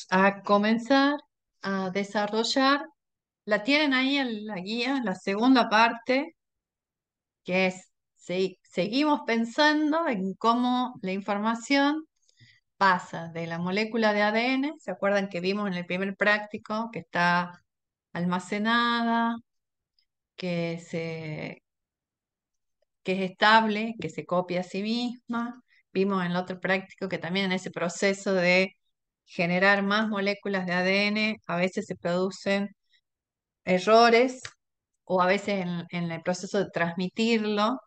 A comenzar a desarrollar, la tienen ahí en la guía, la segunda parte, que es, seguimos pensando en cómo la información pasa de la molécula de ADN. ¿Se acuerdan que vimos en el primer práctico que está almacenada, que que es estable, que se copia a sí misma? Vimos en el otro práctico que también en ese proceso de generar más moléculas de ADN, a veces se producen errores o a veces en el proceso de transmitirlo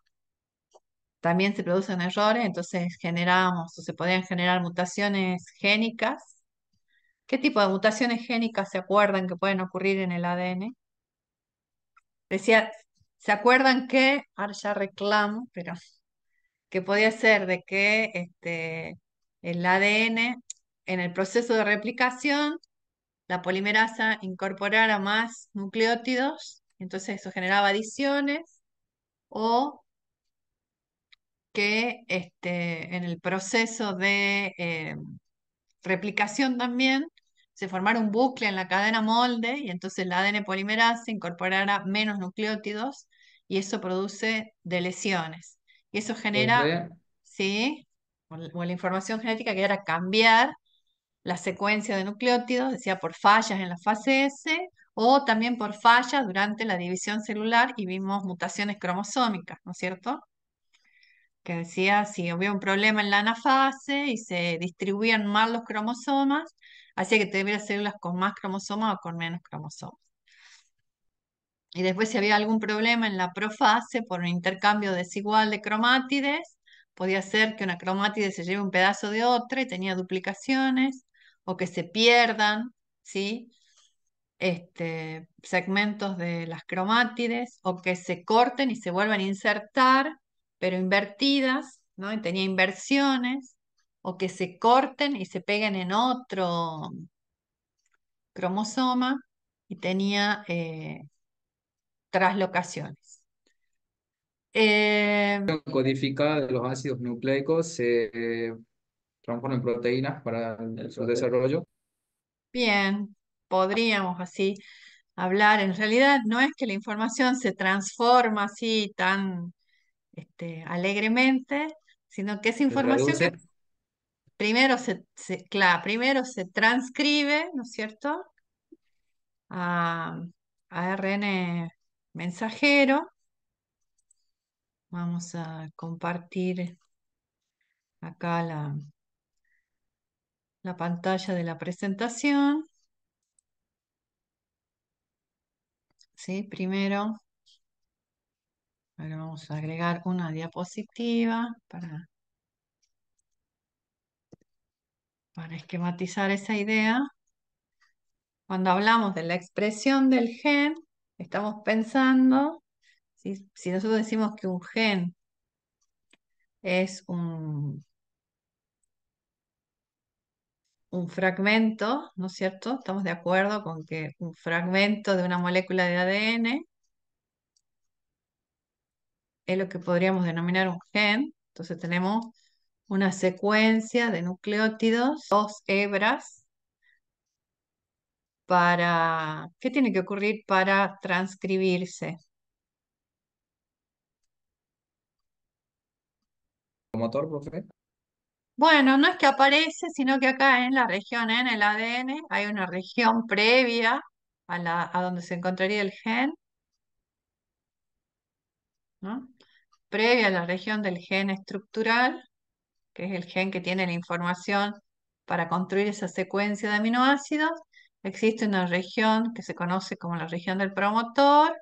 también se producen errores, entonces generamos o se podrían generar mutaciones génicas. ¿Qué tipo de mutaciones génicas se acuerdan que pueden ocurrir en el ADN? Decía, ¿se acuerdan que, ahora ya reclamo, pero que podía ser de que el ADN en el proceso de replicación, la polimerasa incorporara más nucleótidos, entonces eso generaba adiciones, o que en el proceso de replicación también se formara un bucle en la cadena molde y entonces la ADN polimerasa incorporara menos nucleótidos y eso produce deleciones. Y eso genera, Profe, ¿sí? O la información genética que era cambiar la secuencia de nucleótidos, decía por fallas en la fase S o también por fallas durante la división celular y vimos mutaciones cromosómicas, ¿no es cierto? Que decía si había un problema en la anafase y se distribuían mal los cromosomas, hacía que tuviera células con más cromosomas o con menos cromosomas. Y después si había algún problema en la profase por un intercambio desigual de cromátides, podía ser que una cromátide se lleve un pedazo de otra y tenía duplicaciones, o que se pierdan, ¿sí? Segmentos de las cromátides o que se corten y se vuelvan a insertar, pero invertidas, ¿no? Y tenía inversiones, o que se corten y se peguen en otro cromosoma y tenía traslocaciones. Eh, codifica de los ácidos nucleicos se transforma en proteínas para su desarrollo. bien, podríamos así hablar. En realidad no es que la información se transforma así tan alegremente, sino que es Se información que traduce. claro, primero se transcribe, ¿no es cierto? A ARN mensajero. Vamos a compartir acá la pantalla de la presentación. ¿Sí? Primero, ahora vamos a agregar una diapositiva para esquematizar esa idea. Cuando hablamos de la expresión del gen, estamos pensando, ¿sí? Si nosotros decimos que un gen es un fragmento, ¿no es cierto? Estamos de acuerdo con que un fragmento de una molécula de ADN es lo que podríamos denominar un gen. Entonces tenemos una secuencia de nucleótidos, dos hebras, ¿qué tiene que ocurrir para transcribirse? Motor, profe. Bueno, no es que aparece, sino que acá en la región, en el ADN, hay una región previa a donde se encontraría el gen, ¿no? Previa a la región del gen estructural, que es el gen que tiene la información para construir esa secuencia de aminoácidos. Existe una región que se conoce como la región del promotor,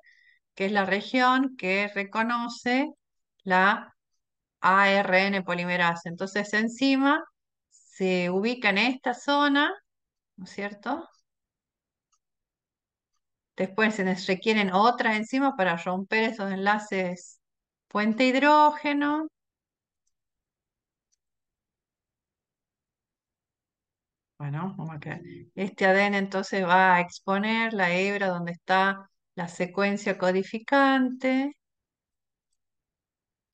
que es la región que reconoce la ARN polimerasa. Entonces, enzima se ubica en esta zona, ¿no es cierto? Después se les requieren otras enzimas para romper esos enlaces puente hidrógeno. Bueno, vamos a quedar. Este ADN entonces va a exponer la hebra donde está la secuencia codificante.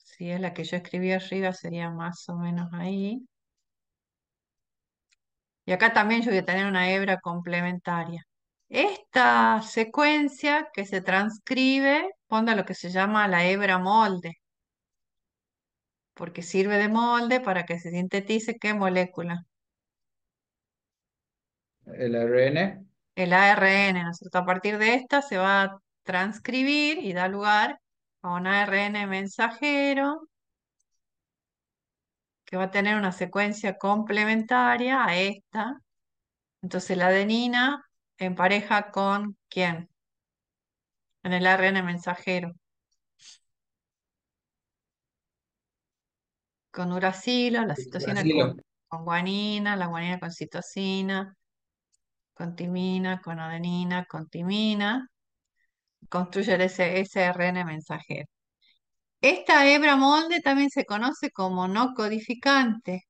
Si es la que yo escribí arriba, sería más o menos ahí. Y acá también yo voy a tener una hebra complementaria. Esta secuencia que se transcribe pone lo que se llama la hebra molde, porque sirve de molde para que se sintetice qué molécula. El ARN, El ARN, ¿no es cierto? A partir de esta se va a transcribir y da lugar a un ARN mensajero que va a tener una secuencia complementaria a esta. Entonces la adenina empareja con ¿quién? En el ARN mensajero. Con uracilo, la citosina Brasilo. con guanina, la guanina con citosina, con timina, con adenina, con timina, construye el sRN mensajero. Esta hebra molde también se conoce como no codificante,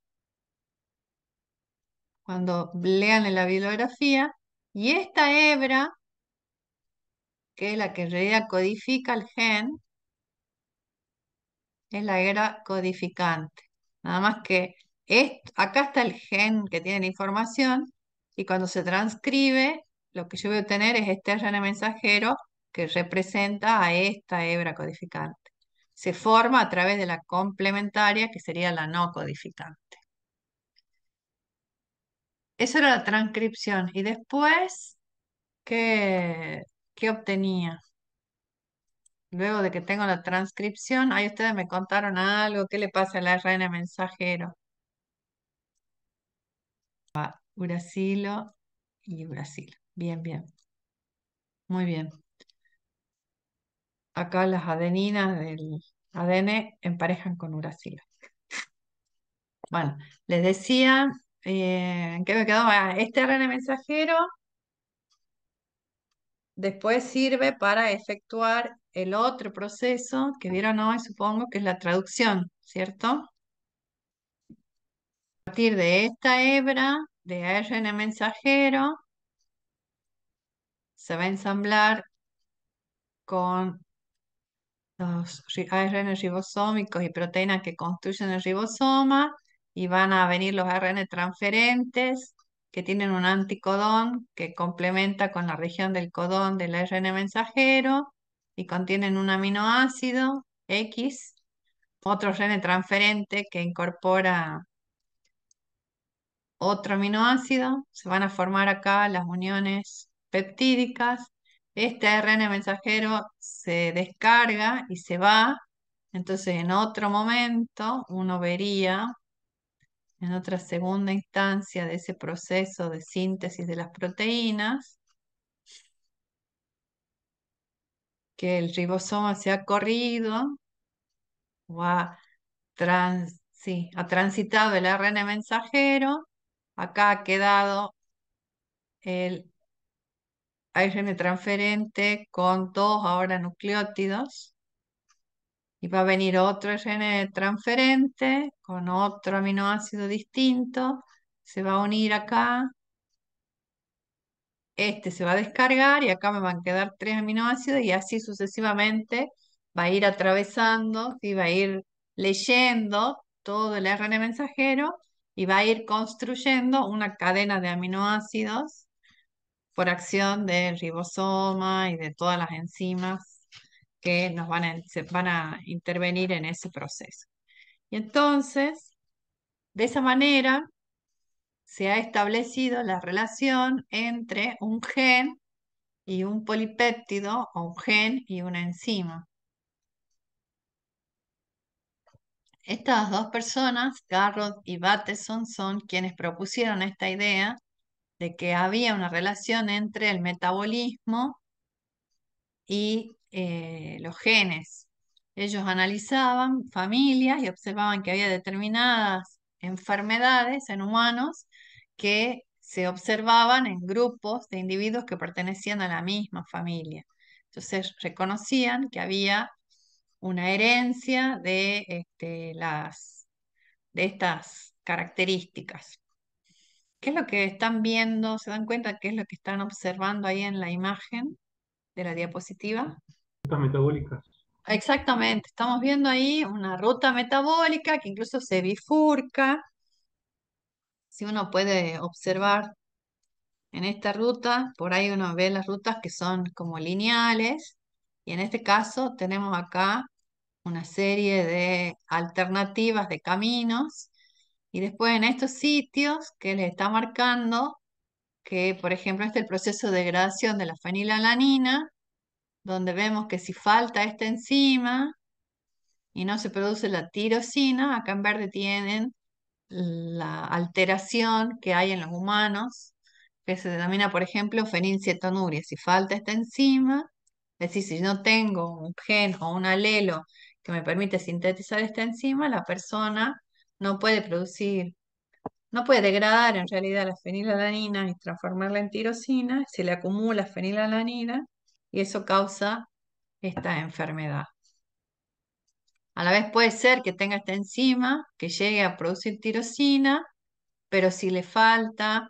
cuando lean en la bibliografía, y esta hebra, que es la que en realidad codifica el gen, es la hebra codificante. Nada más que acá está el gen que tiene la información, y cuando se transcribe, lo que yo voy a obtener es este RNA mensajero que representa a esta hebra codificante. Se forma a través de la complementaria, que sería la no codificante. Esa era la transcripción. Y después, ¿qué, qué obtenía? Luego de que tengo la transcripción, ahí ustedes me contaron algo, ¿qué le pasa al ARN mensajero? Uracilo y uracilo. Bien, bien. Muy bien. Acá las adeninas del ADN emparejan con uracilo. Bueno, les decía, ¿en qué me quedó? Este ARN mensajero después sirve para efectuar el otro proceso que vieron hoy, supongo, que es la traducción, ¿cierto? A partir de esta hebra de ARN mensajero se va a ensamblar con los ARN ribosómicos y proteínas que construyen el ribosoma y van a venir los ARN transferentes que tienen un anticodón que complementa con la región del codón del ARN mensajero y contienen un aminoácido X, otro ARN transferente que incorpora otro aminoácido, se van a formar acá las uniones peptídicas. Este ARN mensajero se descarga y se va. Entonces, en otro momento, uno vería, en otra segunda instancia de ese proceso de síntesis de las proteínas, que el ribosoma se ha corrido o sí, ha transitado el ARN mensajero. Acá ha quedado el ARN transferente con dos ahora nucleótidos. Y va a venir otro ARN transferente con otro aminoácido distinto. Se va a unir acá. Este se va a descargar y acá me van a quedar tres aminoácidos y así sucesivamente va a ir atravesando y va a ir leyendo todo el ARN mensajero y va a ir construyendo una cadena de aminoácidos por acción del ribosoma y de todas las enzimas que se van a intervenir en ese proceso. Y entonces, de esa manera, se ha establecido la relación entre un gen y un polipéptido o un gen y una enzima. Estas dos personas, Garrod y Bateson, son quienes propusieron esta idea de que había una relación entre el metabolismo y los genes. Ellos analizaban familias y observaban que había determinadas enfermedades en humanos que se observaban en grupos de individuos que pertenecían a la misma familia. Entonces reconocían que había una herencia de estas características. ¿Qué es lo que están viendo? ¿Se dan cuenta qué es lo que están observando ahí en la imagen de la diapositiva? Rutas metabólicas. Exactamente, estamos viendo ahí una ruta metabólica que incluso se bifurca Si uno puede observar en esta ruta, por ahí uno ve las rutas que son como lineales, y en este caso tenemos acá una serie de alternativas de caminos, y después en estos sitios que les está marcando, que por ejemplo este es el proceso de degradación de la fenilalanina, donde vemos que si falta esta enzima y no se produce la tirosina, acá en verde tienen la alteración que hay en los humanos, que se denomina, por ejemplo, fenilcetonuria. Si falta esta enzima, es decir, si no tengo un gen o un alelo que me permite sintetizar esta enzima, la persona no puede producir, no puede degradar en realidad la fenilalanina y transformarla en tirosina, se le acumula fenilalanina y eso causa esta enfermedad. A la vez puede ser que tenga esta enzima que llegue a producir tirosina, pero si le falta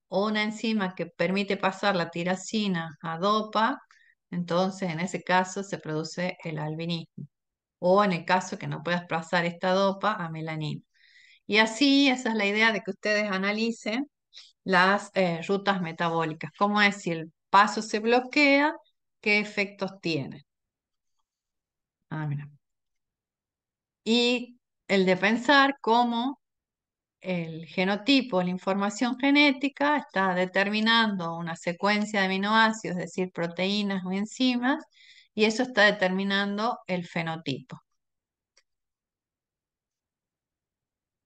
una enzima que permite pasar la tirosina a dopa, entonces en ese caso se produce el albinismo. O en el caso que no puedas pasar esta dopa a melanina. Y así, esa es la idea de que ustedes analicen las rutas metabólicas. Cómo es si el paso se bloquea, qué efectos tiene. Ah, mira. Y el de pensar cómo el genotipo, la información genética, está determinando una secuencia de aminoácidos, es decir, proteínas o enzimas, y eso está determinando el fenotipo.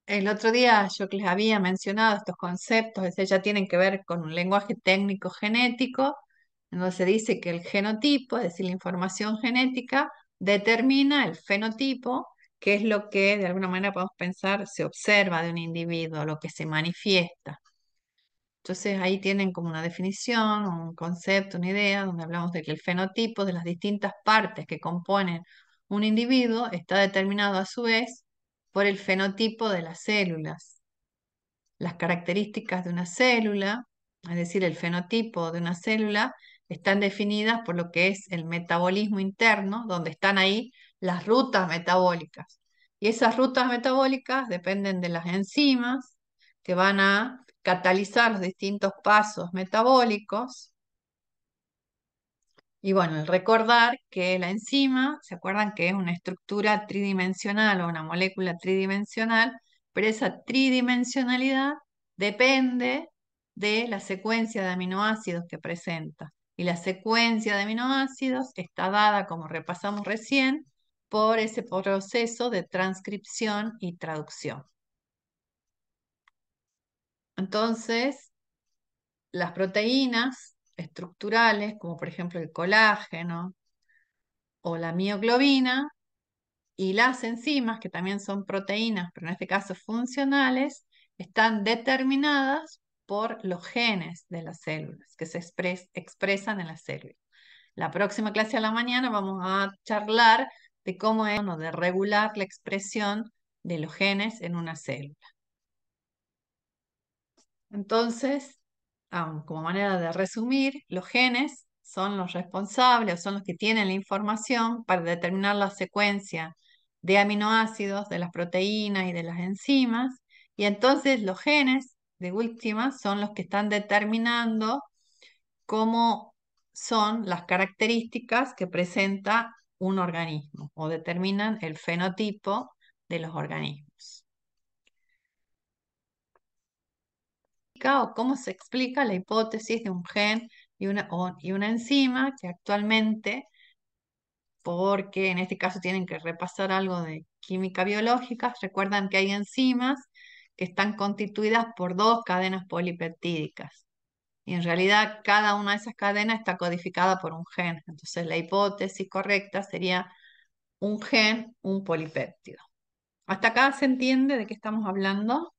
El otro día yo que les había mencionado estos conceptos, es decir, ya tienen que ver con un lenguaje técnico genético, en donde se dice que el genotipo, es decir, la información genética, determina el fenotipo, que es lo que de alguna manera podemos pensar se observa de un individuo, lo que se manifiesta. Entonces ahí tienen como una definición, un concepto, una idea, donde hablamos de que el fenotipo de las distintas partes que componen un individuo está determinado a su vez por el fenotipo de las células. Las características de una célula, es decir, el fenotipo de una célula, están definidas por lo que es el metabolismo interno, donde están ahí las rutas metabólicas. Y esas rutas metabólicas dependen de las enzimas que van a catalizar los distintos pasos metabólicos. Y bueno, el recordar que la enzima, ¿se acuerdan que es una estructura tridimensional o una molécula tridimensional? Pero esa tridimensionalidad depende de la secuencia de aminoácidos que presenta. Y la secuencia de aminoácidos está dada, como repasamos recién, por ese proceso de transcripción y traducción. Entonces, las proteínas estructurales, como por ejemplo el colágeno o la mioglobina, y las enzimas, que también son proteínas, pero en este caso funcionales, están determinadas por los genes de las células que se expresan en las células. La próxima clase a la mañana vamos a charlar de cómo es, bueno, de regular la expresión de los genes en una célula. Entonces, como manera de resumir, los genes son los responsables, son los que tienen la información para determinar la secuencia de aminoácidos de las proteínas y de las enzimas, y entonces los genes, de última, son los que están determinando cómo son las características que presenta un organismo o determinan el fenotipo de los organismos. O cómo se explica la hipótesis de un gen y una enzima que actualmente, porque en este caso tienen que repasar algo de química biológica, recuerdan que hay enzimas que están constituidas por dos cadenas polipeptídicas. Y en realidad cada una de esas cadenas está codificada por un gen. Entonces la hipótesis correcta sería un gen, un polipéptido. ¿Hasta acá se entiende de qué estamos hablando?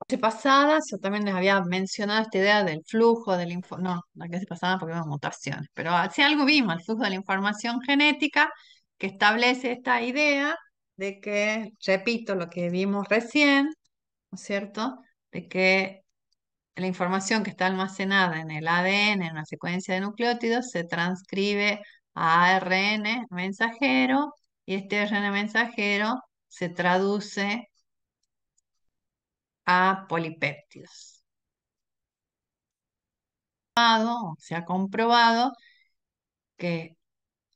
Clase pasada yo también les había mencionado esta idea del flujo de la información, no, la clase pasada porque vemos mutaciones, pero si algo vimos, el flujo de la información genética que establece esta idea de que, repito lo que vimos recién, ¿no es cierto? De que la información que está almacenada en el ADN, en una secuencia de nucleótidos, se transcribe a ARN mensajero y este ARN mensajero se traduce a polipéptidos. Se ha comprobado que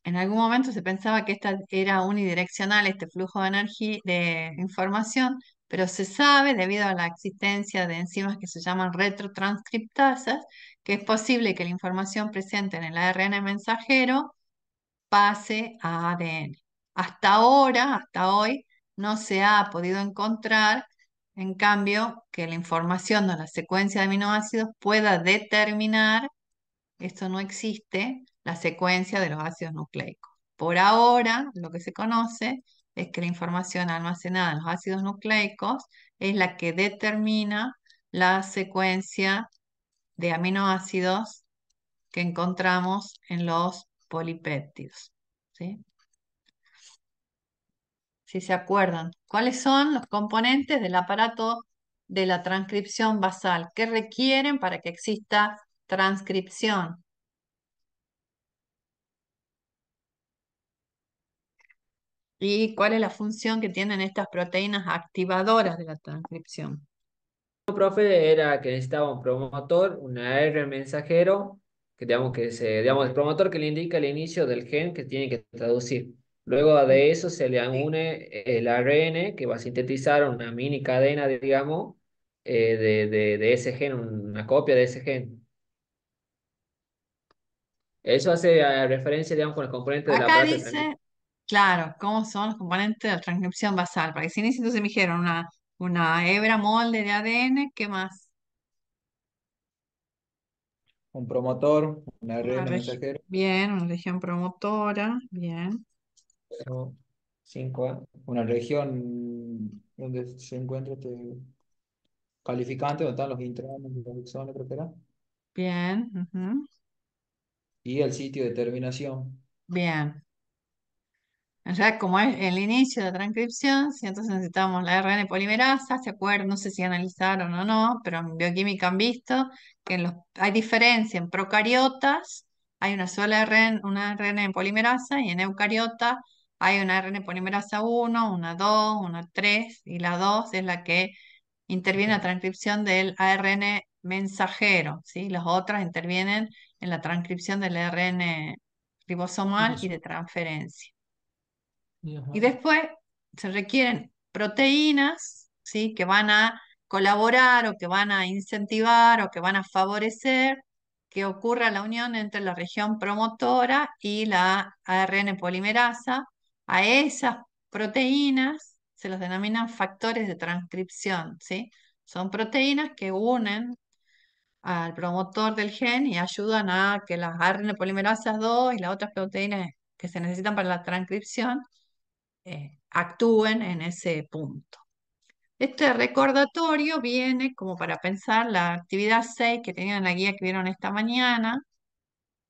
en algún momento se pensaba que esta era unidireccional, este flujo de energía, de información, pero se sabe, debido a la existencia de enzimas que se llaman retrotranscriptasas, que es posible que la información presente en el ARN mensajero pase a ADN. Hasta ahora, hasta hoy, no se ha podido encontrar, en cambio, que la información de la secuencia de aminoácidos pueda determinar, esto no existe, la secuencia de los ácidos nucleicos. Por ahora, lo que se conoce es que la información almacenada en los ácidos nucleicos es la que determina la secuencia de aminoácidos que encontramos en los polipéptidos. ¿Sí? Si se acuerdan, ¿cuáles son los componentes del aparato de la transcripción basal? ¿Qué requieren para que exista transcripción? ¿Y cuál es la función que tienen estas proteínas activadoras de la transcripción? Profe, era que necesitaba un promotor, un AR mensajero, digamos, el promotor que le indica el inicio del gen que tiene que traducir. Luego de eso se le une el ARN que va a sintetizar una mini cadena, digamos, de ese gen, una copia de ese gen. Eso hace referencia, digamos, con el componente del Acá aparato de dice, transcripción. claro, cómo son los componentes de la transcripción basal. Para que si necesito se me dijeron una hebra molde de ADN, ¿qué más? Un promotor, un Una ARN regi- mensajero, bien, una región promotora, bien, Pero 5A. una región donde se encuentra este calificante, donde están los intrones y los exones, creo que era, bien, ujú, y el sitio de terminación. bien. En realidad, como es el inicio de la transcripción, sí, entonces necesitamos la RN polimerasa, ¿se acuerdan? No sé si analizaron o no, pero en bioquímica han visto que hay diferencia en procariotas, hay una sola RN, una RN polimerasa, y en eucariotas hay una RN polimerasa uno, una 2, una 3, y la 2 es la que interviene en la transcripción del ARN mensajero, ¿sí? Las otras intervienen en la transcripción del ARN ribosomal y de transferencia. Y Ajá. después se requieren proteínas, ¿sí? Que van a colaborar o que van a incentivar o que van a favorecer que ocurra la unión entre la región promotora y la ARN polimerasa. A esas proteínas se los denominan factores de transcripción, ¿sí? Son proteínas que unen al promotor del gen y ayudan a que las ARN polimerasas 2 y las otras proteínas que se necesitan para la transcripción actúen en ese punto. Este recordatorio viene como para pensar la actividad 6 que tenían en la guía que vieron esta mañana,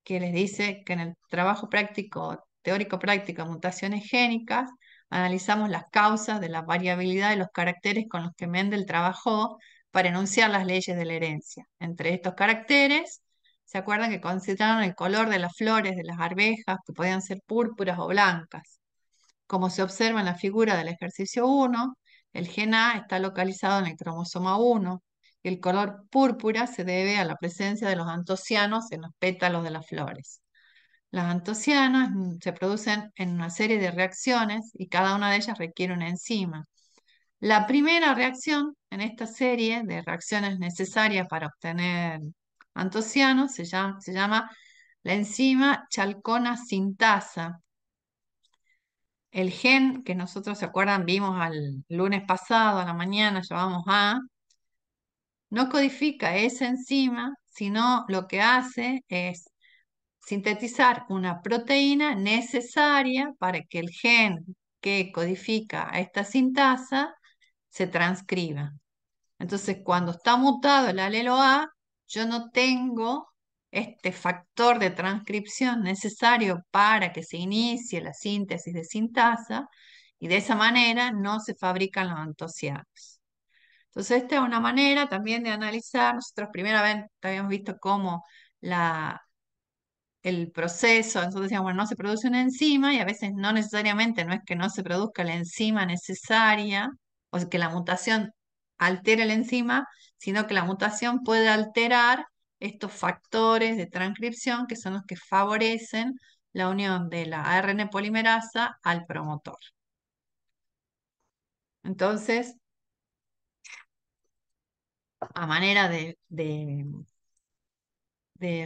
que les dice que en el trabajo práctico, teórico práctico de mutaciones génicas, analizamos las causas de la variabilidad de los caracteres con los que Mendel trabajó para enunciar las leyes de la herencia. Entre estos caracteres, ¿se acuerdan que consideraron el color de las flores de las arvejas, que podían ser púrpuras o blancas? Como se observa en la figura del ejercicio 1, el gen A está localizado en el cromosoma 1 y el color púrpura se debe a la presencia de los antocianos en los pétalos de las flores. Las antocianas se producen en una serie de reacciones y cada una de ellas requiere una enzima. La primera reacción en esta serie de reacciones necesarias para obtener antocianos se llama la enzima chalcona sintasa. El gen que nosotros, ¿se acuerdan? Vimos al lunes pasado, a la mañana, llamamos A, no codifica esa enzima, sino lo que hace es sintetizar una proteína necesaria para que el gen que codifica a esta sintasa se transcriba. Entonces, cuando está mutado el alelo A, yo no tengo este factor de transcripción necesario para que se inicie la síntesis de sintasa y de esa manera no se fabrican los antocianos. Entonces, esta es una manera también de analizar. Nosotros primera vez habíamos visto cómo el proceso, entonces decíamos, bueno, no se produce una enzima y a veces no necesariamente no es que no se produzca la enzima necesaria o que la mutación altere la enzima, sino que la mutación puede alterar estos factores de transcripción que son los que favorecen la unión de la ARN polimerasa al promotor. Entonces, a manera de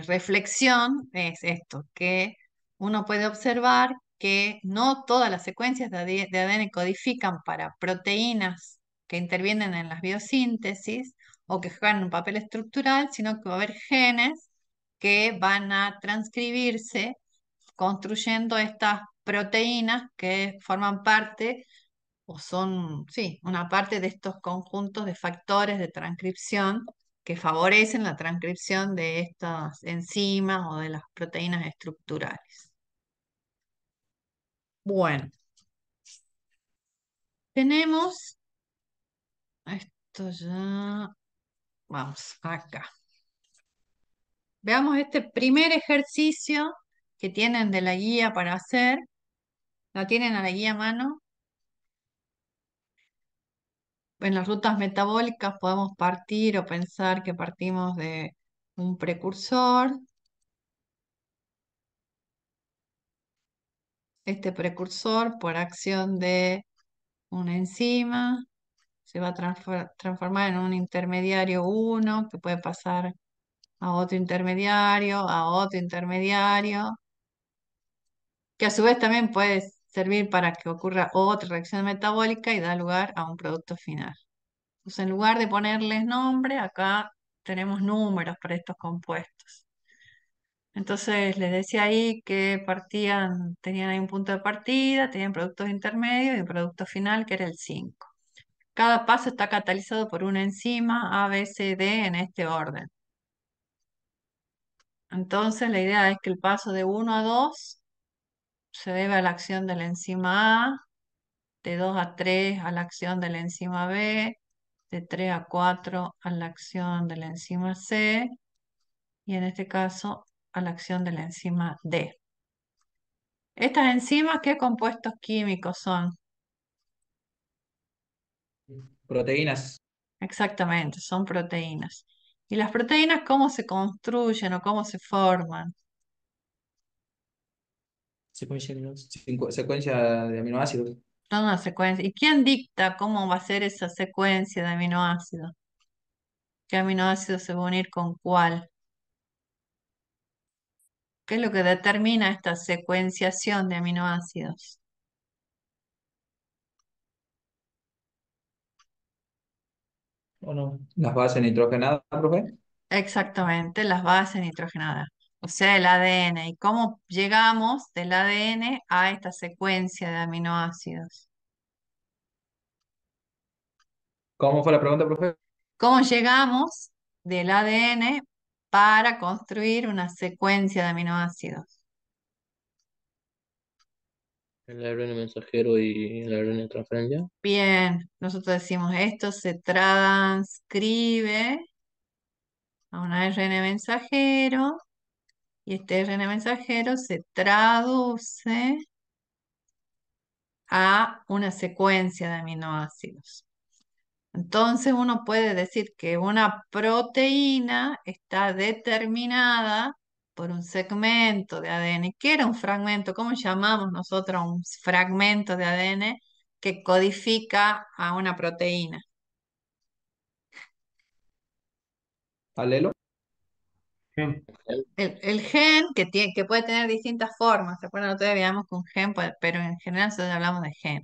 reflexión es esto, que uno puede observar que no todas las secuencias de ADN codifican para proteínas que intervienen en las biosíntesis o que juegan un papel estructural, sino que va a haber genes que van a transcribirse construyendo estas proteínas que forman parte o son, sí, una parte de estos conjuntos de factores de transcripción que favorecen la transcripción de estas enzimas o de las proteínas estructurales. Bueno, tenemos esto ya, vamos acá. Veamos este primer ejercicio que tienen de la guía para hacer. ¿La tienen a la guía a mano? En las rutas metabólicas podemos partir o pensar que partimos de un precursor. Este precursor, por acción de una enzima, se va a transformar en un intermediario 1 que puede pasar a otro intermediario, que a su vez también puede servir para que ocurra otra reacción metabólica y da lugar a un producto final. Entonces, en lugar de ponerles nombre, acá tenemos números para estos compuestos. Entonces les decía ahí que tenían ahí un punto de partida, tenían productos intermedios y un producto final que era el 5. Cada paso está catalizado por una enzima A, B, C, D en este orden. Entonces la idea es que el paso de 1 a 2 se debe a la acción de la enzima A, de 2 a 3 a la acción de la enzima B, de 3 a 4 a la acción de la enzima C y en este caso a la acción de la enzima D. Estas enzimas, ¿qué compuestos químicos son? Proteínas. Exactamente, son proteínas. ¿Y las proteínas cómo se construyen o cómo se forman? Secuencia de aminoácidos. Son una secuencia. ¿Y quién dicta cómo va a ser esa secuencia de aminoácidos? ¿Qué aminoácido se va a unir con cuál? ¿Qué es lo que determina esta secuenciación de aminoácidos? ¿O no? Las bases nitrogenadas, profe. Exactamente, las bases nitrogenadas, o sea, el ADN. ¿Y cómo llegamos del ADN a esta secuencia de aminoácidos? ¿Cómo fue la pregunta, profe? ¿Cómo llegamos del ADN para construir una secuencia de aminoácidos? El ARN mensajero y el ARN de transferencia. Bien, nosotros decimos esto se transcribe a un ARN mensajero y este ARN mensajero se traduce a una secuencia de aminoácidos. Entonces uno puede decir que una proteína está determinada por un segmento de ADN. ¿Qué era un fragmento? ¿Cómo llamamos nosotros a un fragmento de ADN que codifica a una proteína? Alelo. El gen que puede tener distintas formas. ¿Se acuerdan? Todavía veíamos que un gen, pero en general nosotros hablamos de gen.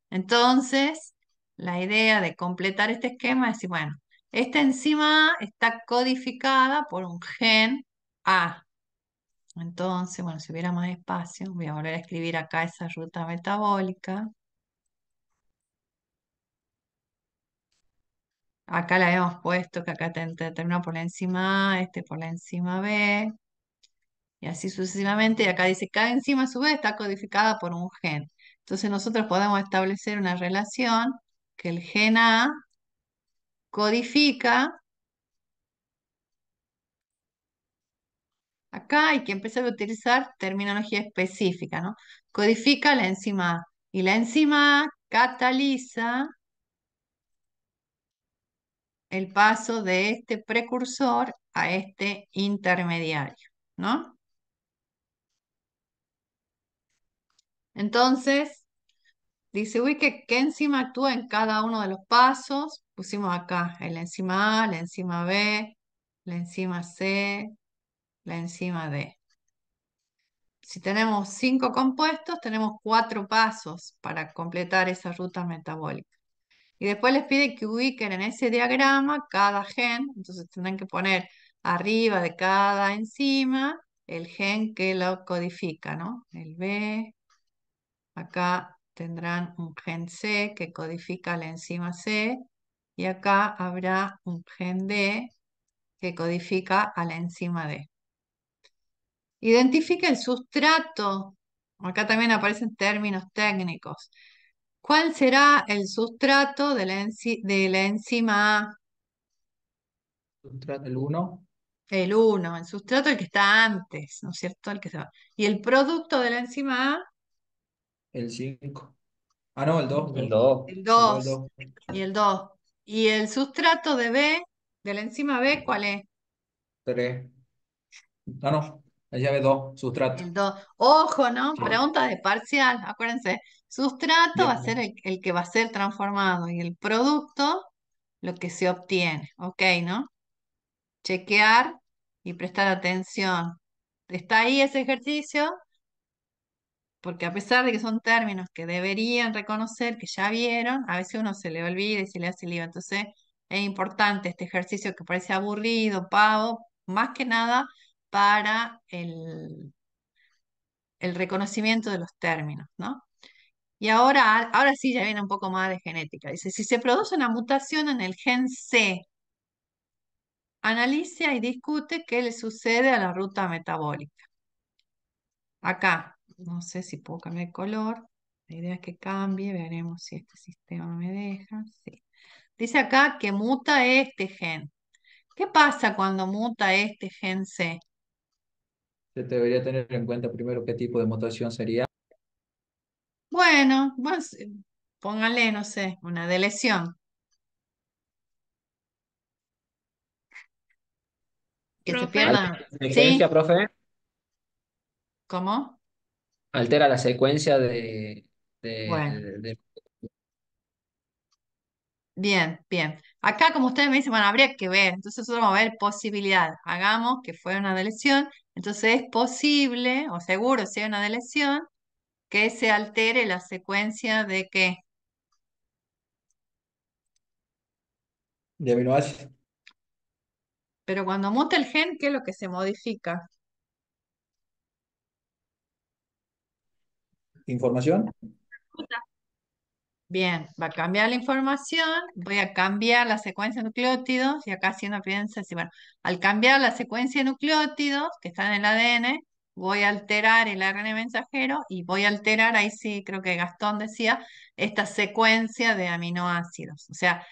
Entonces, la idea de completar este esquema es decir, bueno, esta enzima A está codificada por un gen A. Entonces, bueno, si hubiera más espacio, voy a volver a escribir acá esa ruta metabólica. Acá la habíamos puesto que acá terminó por la enzima A, este por la enzima B, y así sucesivamente. Y acá dice, cada enzima a su vez está codificada por un gen. Entonces nosotros podemos establecer una relación que el gen A codifica. Acá hay que empezar a utilizar terminología específica, ¿no? Codifica la enzima A y la enzima A cataliza el paso de este precursor a este intermediario, ¿no? Entonces, dice, uy, ¿qué enzima actúa en cada uno de los pasos? Pusimos acá el enzima A, la enzima B, la enzima C, la enzima D. Si tenemos 5 compuestos, tenemos 4 pasos para completar esa ruta metabólica. Y después les pide que ubiquen en ese diagrama cada gen, entonces tendrán que poner arriba de cada enzima el gen que lo codifica, ¿no? El B, acá tendrán un gen C que codifica la enzima C, y acá habrá un gen D que codifica a la enzima D. Identifica el sustrato. Acá también aparecen términos técnicos. ¿Cuál será el sustrato de de la enzima A? Sustrato el 1, El uno, el sustrato el que está antes, ¿no es cierto? El que se va. Y el producto de la enzima A, el 5. Ah, no, el 2, El 2. 2. el El 2, el 2 2. y el 2. Y el sustrato de B, de la enzima B, ¿cuál es? 3. Ah, no. La llave 2, sustrato. El 2. Ojo, ¿no? Sí. Pregunta de parcial, acuérdense. Sustrato va a Bien, ser bien. el que va a ser transformado y el producto lo que se obtiene. ¿Ok, no? Chequear y prestar atención. ¿Está ahí ese ejercicio? Porque a pesar de que son términos que deberían reconocer, que ya vieron, a veces uno se le olvida y se le hace lío. Entonces es importante este ejercicio que parece aburrido, pavo, más que nada para el reconocimiento de los términos, ¿no? Y ahora sí ya viene un poco más de genética. Dice, si se produce una mutación en el gen C, analiza y discute qué le sucede a la ruta metabólica. Acá, no sé si puedo cambiar el color. La idea es que cambie, veremos si este sistema me deja. Sí. Dice acá que muta este gen. ¿Qué pasa cuando muta este gen C? Se debería tener en cuenta primero qué tipo de mutación sería. Bueno, pues, póngale, no sé, una deleción. Que se Profe, ¿Altera pierdan. la secuencia, ¿Sí? profe? ¿Cómo? ¿Altera la secuencia Bueno, de- bien, bien. Acá, como ustedes me dicen, bueno, habría que ver. Entonces nosotros vamos a ver posibilidad. Hagamos que fue una deleción. Entonces es posible, o seguro si hay una deleción, que se altere la secuencia de qué. De aminoácidos? Pero cuando muta el gen, ¿qué es lo que se modifica? ¿Información? Bien, va a cambiar la información, voy a cambiar la secuencia de nucleótidos, y acá haciendo piensa, sí, bueno, al cambiar la secuencia de nucleótidos que están en el ADN, voy a alterar el ARN mensajero y voy a alterar, ahí sí creo que Gastón decía, esta secuencia de aminoácidos. O sea,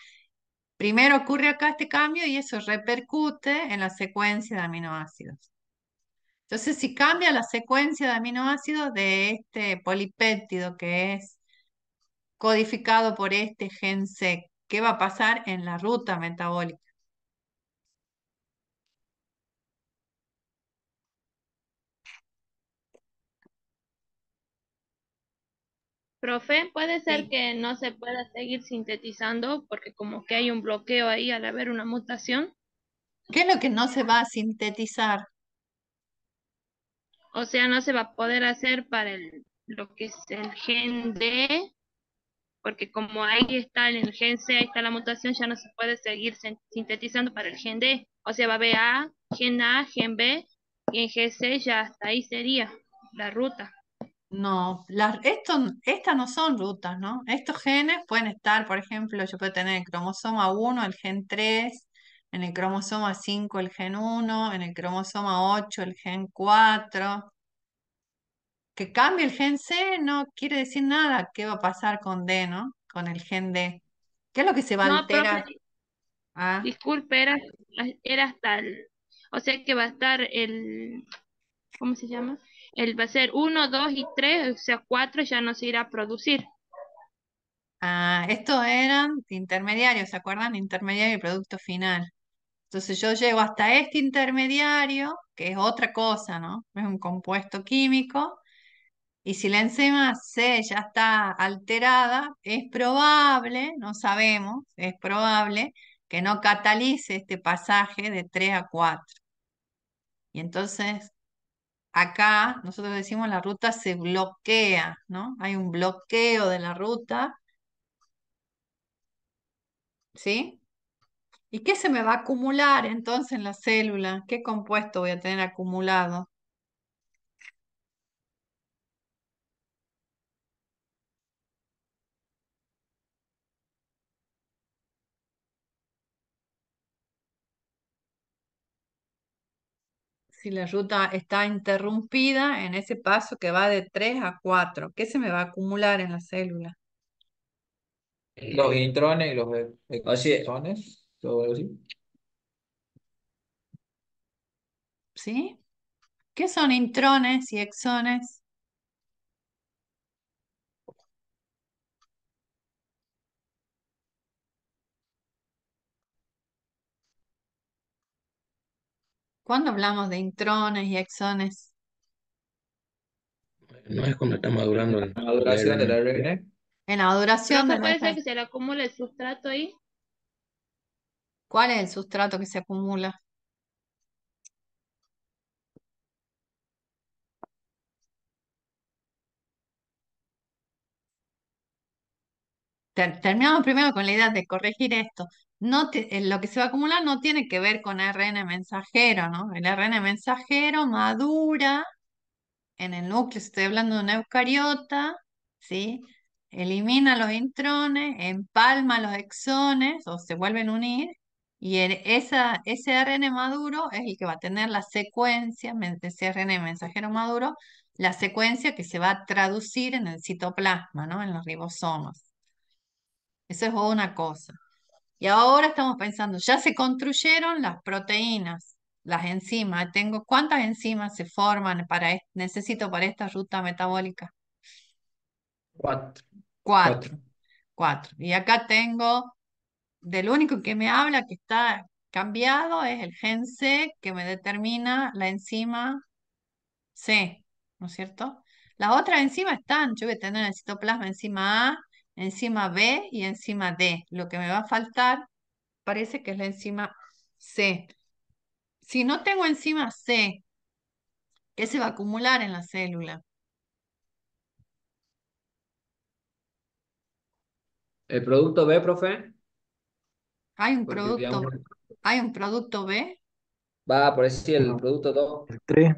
primero ocurre acá este cambio y eso repercute en la secuencia de aminoácidos. Entonces, si cambia la secuencia de aminoácidos de este polipéptido que es codificado por este gen C, ¿qué va a pasar en la ruta metabólica? profe, puede ser Sí. que no se pueda seguir sintetizando porque como que hay un bloqueo ahí al haber una mutación. ¿Qué es lo que no se va a sintetizar? O sea, no se va a poder hacer para lo que es el gen D, porque como ahí está en el gen C, ahí está la mutación, ya no se puede seguir sintetizando para el gen D. O sea, va a haber A, gen B, y en gen C ya hasta ahí sería la ruta. No, estas no son rutas, ¿no? Estos genes pueden estar, por ejemplo, yo puedo tener el cromosoma 1, el gen 3, en el cromosoma 5 el gen 1, en el cromosoma 8 el gen 4. Que cambie el gen C no quiere decir nada. ¿Qué va a pasar con D, no? Con el gen D. ¿Qué es lo que se va a No, profe, alterar? Ah, disculpe, era hasta o sea que va a estar ¿cómo se llama? Va a ser uno, 2 y 3, o sea, 4 ya no se irá a producir. Estos eran intermediarios, ¿se acuerdan? Intermediario y producto final. Entonces yo llego hasta este intermediario, que es otra cosa, ¿no? Es un compuesto químico. Y si la enzima C ya está alterada, es probable, no sabemos, es probable que no catalice este pasaje de 3 a 4. Y entonces acá nosotros decimos la ruta se bloquea, ¿no? Hay un bloqueo de la ruta, ¿sí? ¿Y qué se me va a acumular entonces en la célula? ¿Qué compuesto voy a tener acumulado? Si la ruta está interrumpida en ese paso que va de 3 a 4, ¿qué se me va a acumular en la célula? Los intrones y los O sea, exones, todo algo así. ¿Sí? ¿Qué son intrones y exones? ¿Cuándo hablamos de intrones y exones? No es cuando está madurando el Maduración del ARN. ARN. En la duración Profe, del ¿puede ser RNA. que se le acumule el sustrato ahí? ¿Cuál es el sustrato que se acumula? Terminamos primero con la idea de corregir esto. Lo que se va a acumular no tiene que ver con ARN mensajero, ¿no? El ARN mensajero madura en el núcleo, si estoy hablando de una eucariota, ¿sí? Elimina los intrones, empalma los exones o se vuelven a unir, y ese ARN maduro es el que va a tener la secuencia, ese ARN mensajero maduro, la secuencia que se va a traducir en el citoplasma, ¿no? En los ribosomas. Eso es una cosa. Y ahora estamos pensando, ya se construyeron las proteínas, las enzimas. ¿Cuántas enzimas se forman necesito para esta ruta metabólica? Cuatro. Cuatro, Cuatro. cuatro. Y acá tengo, del único que me habla que está cambiado es el gen C que me determina la enzima C, ¿no es cierto? Las otras enzimas están, yo voy a tener en el citoplasma enzima A, enzima B y enzima D. Lo que me va a faltar parece que es la enzima C. Si no tengo enzima C, ¿qué se va a acumular en la célula? el producto B, profe, ¿Hay un porque digamos, producto, hay un producto B? va por decir el No, producto 2, el 3.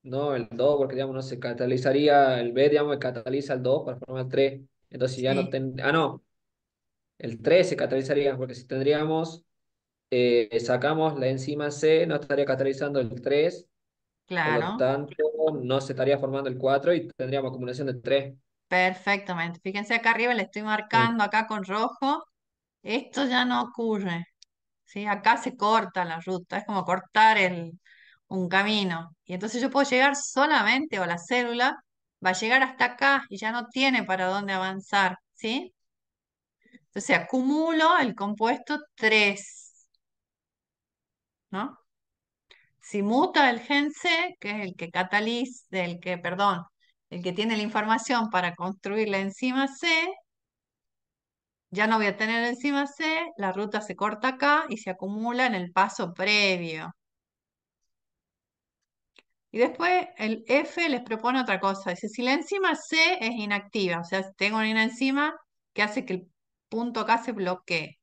no el 2 porque digamos, no se catalizaría, el B, digamos, que cataliza el 2 para formar el 3. Entonces ya no Sí, ten... Ah, no, el 3 se catalizaría, porque si tendríamos, sacamos la enzima C, no estaría catalizando el 3, por lo claro, tanto, no se estaría formando el 4 y tendríamos acumulación de 3. perfectamente. Fíjense acá arriba, le estoy marcando acá con rojo. Esto ya no ocurre, ¿sí? Acá se corta la ruta, es como cortar un camino. Y entonces yo puedo llegar solamente, o la célula va a llegar hasta acá y ya no tiene para dónde avanzar, ¿sí? Entonces acumulo el compuesto 3, ¿no? Si muta el gen C, que es el que cataliza, perdón, el que tiene la información para construir la enzima C, ya no voy a tener enzima C, la ruta se corta acá y se acumula en el paso previo. Y después el F les propone otra cosa. Dice, si la enzima C es inactiva, o sea, tengo una enzima que hace que el punto acá se bloquee.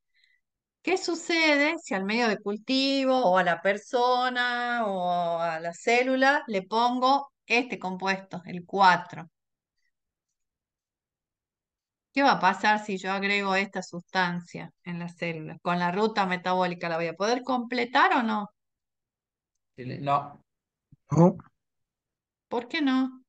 ¿Qué sucede si al medio de cultivo o a la persona o a la célula le pongo este compuesto, el 4? ¿Qué va a pasar si yo agrego esta sustancia en la célula? Con la ruta metabólica, ¿la voy a poder completar o no? No, No, ¿Por qué no?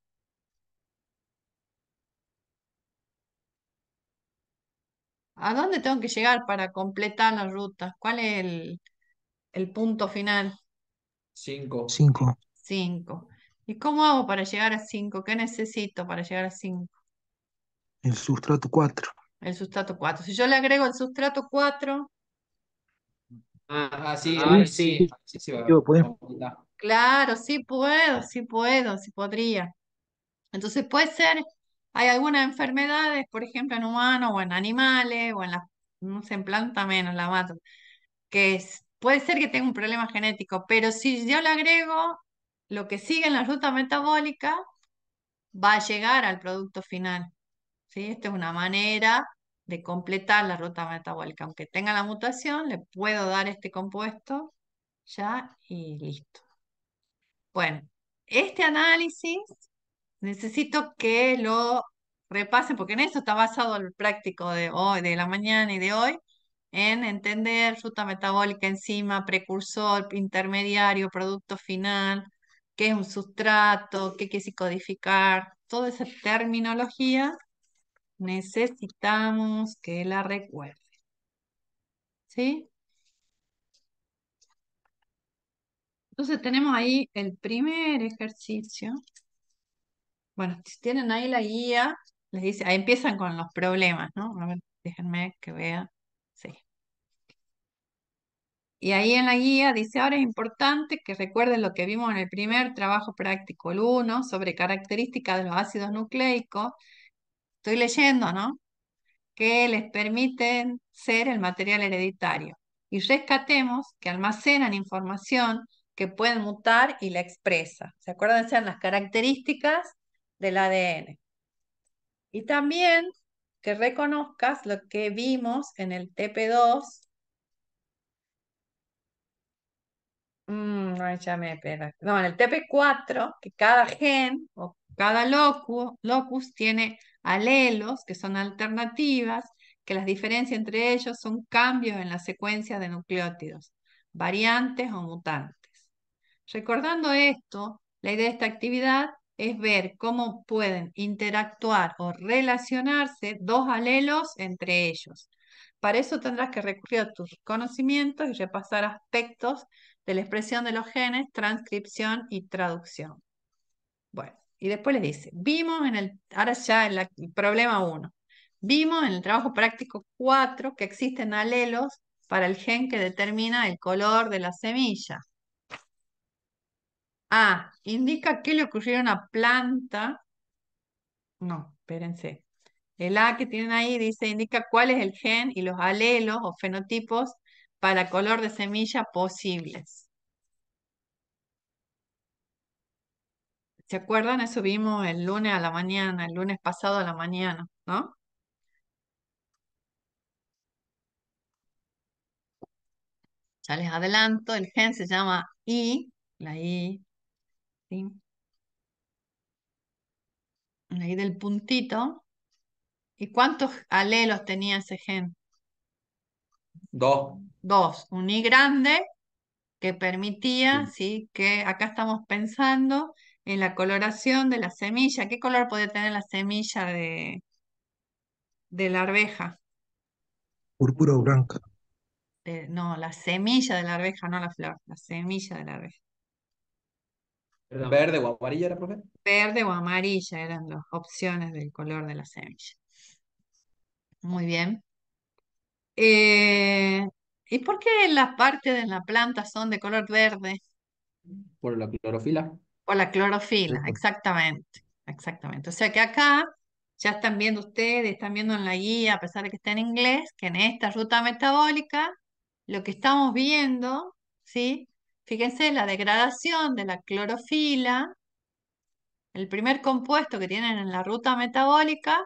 ¿A dónde tengo que llegar para completar la ruta? ¿Cuál es el punto final? 5. 5. 5. ¿Y cómo hago para llegar a 5? ¿Qué necesito para llegar a 5? El sustrato 4. El sustrato 4. Si yo le agrego el sustrato 4, Sí, Ah, sí, sí. sí, sí, va. Yo, pues, claro, sí puedo, sí puedo, sí podría. Entonces puede ser, hay algunas enfermedades, por ejemplo, en humanos o en animales o en las, no sé, en planta menos, la mato, puede ser que tenga un problema genético, pero si yo le agrego lo que sigue en la ruta metabólica, va a llegar al producto final. ¿Sí? Esta es una manera de completar la ruta metabólica. Aunque tenga la mutación, le puedo dar este compuesto ya y listo. Bueno, este análisis necesito que lo repasen, porque en eso está basado el práctico de hoy, de la mañana y de hoy, en entender ruta metabólica, enzima, precursor, intermediario, producto final, qué es un sustrato, qué quiere decir codificar, toda esa terminología necesitamos que la recuerde. ¿Sí? Entonces tenemos ahí el primer ejercicio. Bueno, si tienen ahí la guía, les dice, ahí empiezan con los problemas, ¿no? A ver, déjenme que vea. Sí. Y ahí en la guía dice, ahora es importante que recuerden lo que vimos en el primer trabajo práctico, el 1, sobre características de los ácidos nucleicos. Estoy leyendo, ¿no? Que les permiten ser el material hereditario. Y rescatemos que almacenan información que pueden mutar y la expresa. ¿Se acuerdan? Sean las características del ADN. Y también que reconozcas lo que vimos en el TP2. Ay, ya me pega. No, en el TP4, que cada gen o cada locus tiene alelos, que son alternativas, que las diferencias entre ellos son cambios en la secuencia de nucleótidos, variantes o mutantes. Recordando esto, la idea de esta actividad es ver cómo pueden interactuar o relacionarse dos alelos entre ellos. Para eso tendrás que recurrir a tus conocimientos y repasar aspectos de la expresión de los genes, transcripción y traducción. Bueno, y después les dice, ahora ya en el problema 1, vimos en el trabajo práctico 4 que existen alelos para el gen que determina el color de la semilla. Indica qué le ocurrió a una planta. No, espérense. El A que tienen ahí dice, indica cuál es el gen y los alelos o fenotipos para color de semilla posibles. ¿Se acuerdan? Eso vimos el lunes a la mañana, el lunes pasado a la mañana, ¿no? Ya les adelanto, el gen se llama I, la I, ¿sí? La I del puntito. ¿Y cuántos alelos tenía ese gen? Dos. Dos, un I grande que permitía, Sí. ¿sí? Que acá estamos pensando en la coloración de la semilla. ¿Qué color puede tener la semilla de la arveja? púrpura o blanca. No, la semilla de la arveja, no la flor, la semilla de la arveja. Perdón. ¿Verde o amarilla era, profe? Verde o amarilla eran las opciones del color de la semilla. Muy bien. Eh, ¿Y por qué las partes de la planta son de color verde? Por la clorofila. Por la clorofila, Ujú. exactamente, exactamente. O sea que acá ya están viendo ustedes, están viendo en la guía, a pesar de que está en inglés, que en esta ruta metabólica lo que estamos viendo, ¿sí? Fíjense, la degradación de la clorofila, el primer compuesto que tienen en la ruta metabólica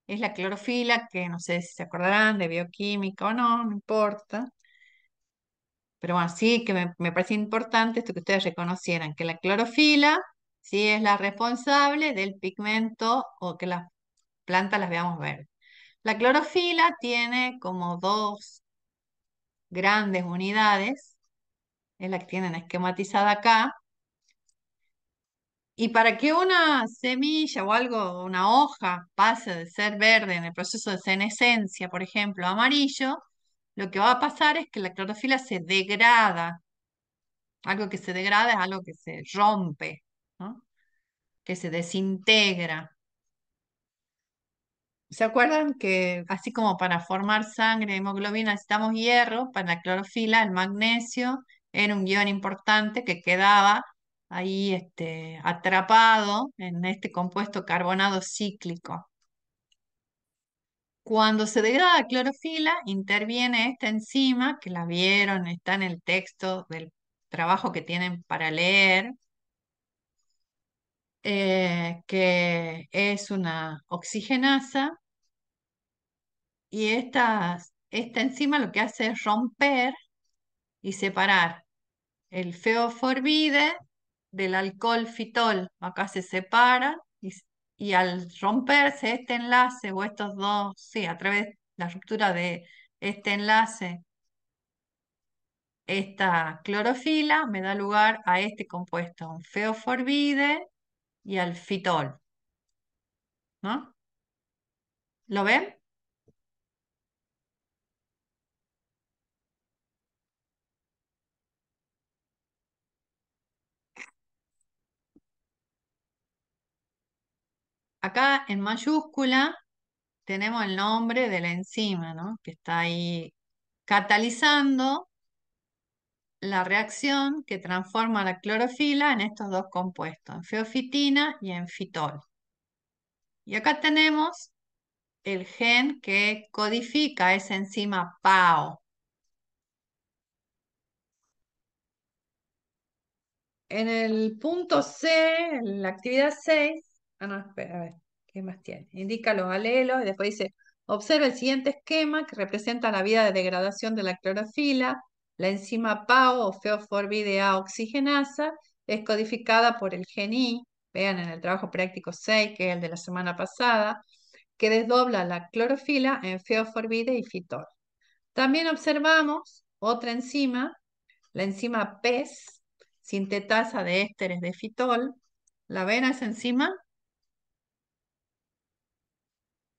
es la clorofila, que no sé si se acordarán de bioquímica o no, no importa. Pero bueno, sí que me parece importante esto que ustedes reconocieran, que la clorofila sí es la responsable del pigmento o que las plantas las veamos verdes. La clorofila tiene como dos grandes unidades, es la que tienen esquematizada acá, y para que una semilla o algo, una hoja, pase de ser verde en el proceso de senescencia, por ejemplo, a amarillo, lo que va a pasar es que la clorofila se degrada. Algo que se degrada es algo que se rompe, ¿no? Que se desintegra. ¿Se acuerdan que así como para formar sangre, hemoglobina, necesitamos hierro para la clorofila? El magnesio era un ion importante que quedaba ahí atrapado en este compuesto carbonado cíclico. Cuando se degrada la clorofila, interviene esta enzima, que la vieron, está en el texto del trabajo que tienen para leer, que es una oxigenasa, y esta enzima lo que hace es romper y separar el feoforbide del alcohol fitol. Acá se separa y al romperse este enlace o estos dos, sí, a través de la ruptura de este enlace, esta clorofila me da lugar a este compuesto, un feoforbide y al fitol, ¿no? ¿Lo ven? Acá en mayúscula tenemos el nombre de la enzima, ¿no? Que está ahí catalizando la reacción que transforma la clorofila en estos dos compuestos, en feofitina y en fitol. Y acá tenemos el gen que codifica esa enzima PAO. En el punto C, en la actividad 6, no, espera, a ver, ¿qué más tiene? Indica los alelos y después dice, observa el siguiente esquema que representa la vía de degradación de la clorofila. La enzima PAO o feoforbide A oxigenasa es codificada por el gen I, vean en el trabajo práctico 6, que es el de la semana pasada, que desdobla la clorofila en feoforbide y fitol. También observamos otra enzima, la enzima PES, sintetasa de ésteres de fitol. ¿La ven a esa enzima?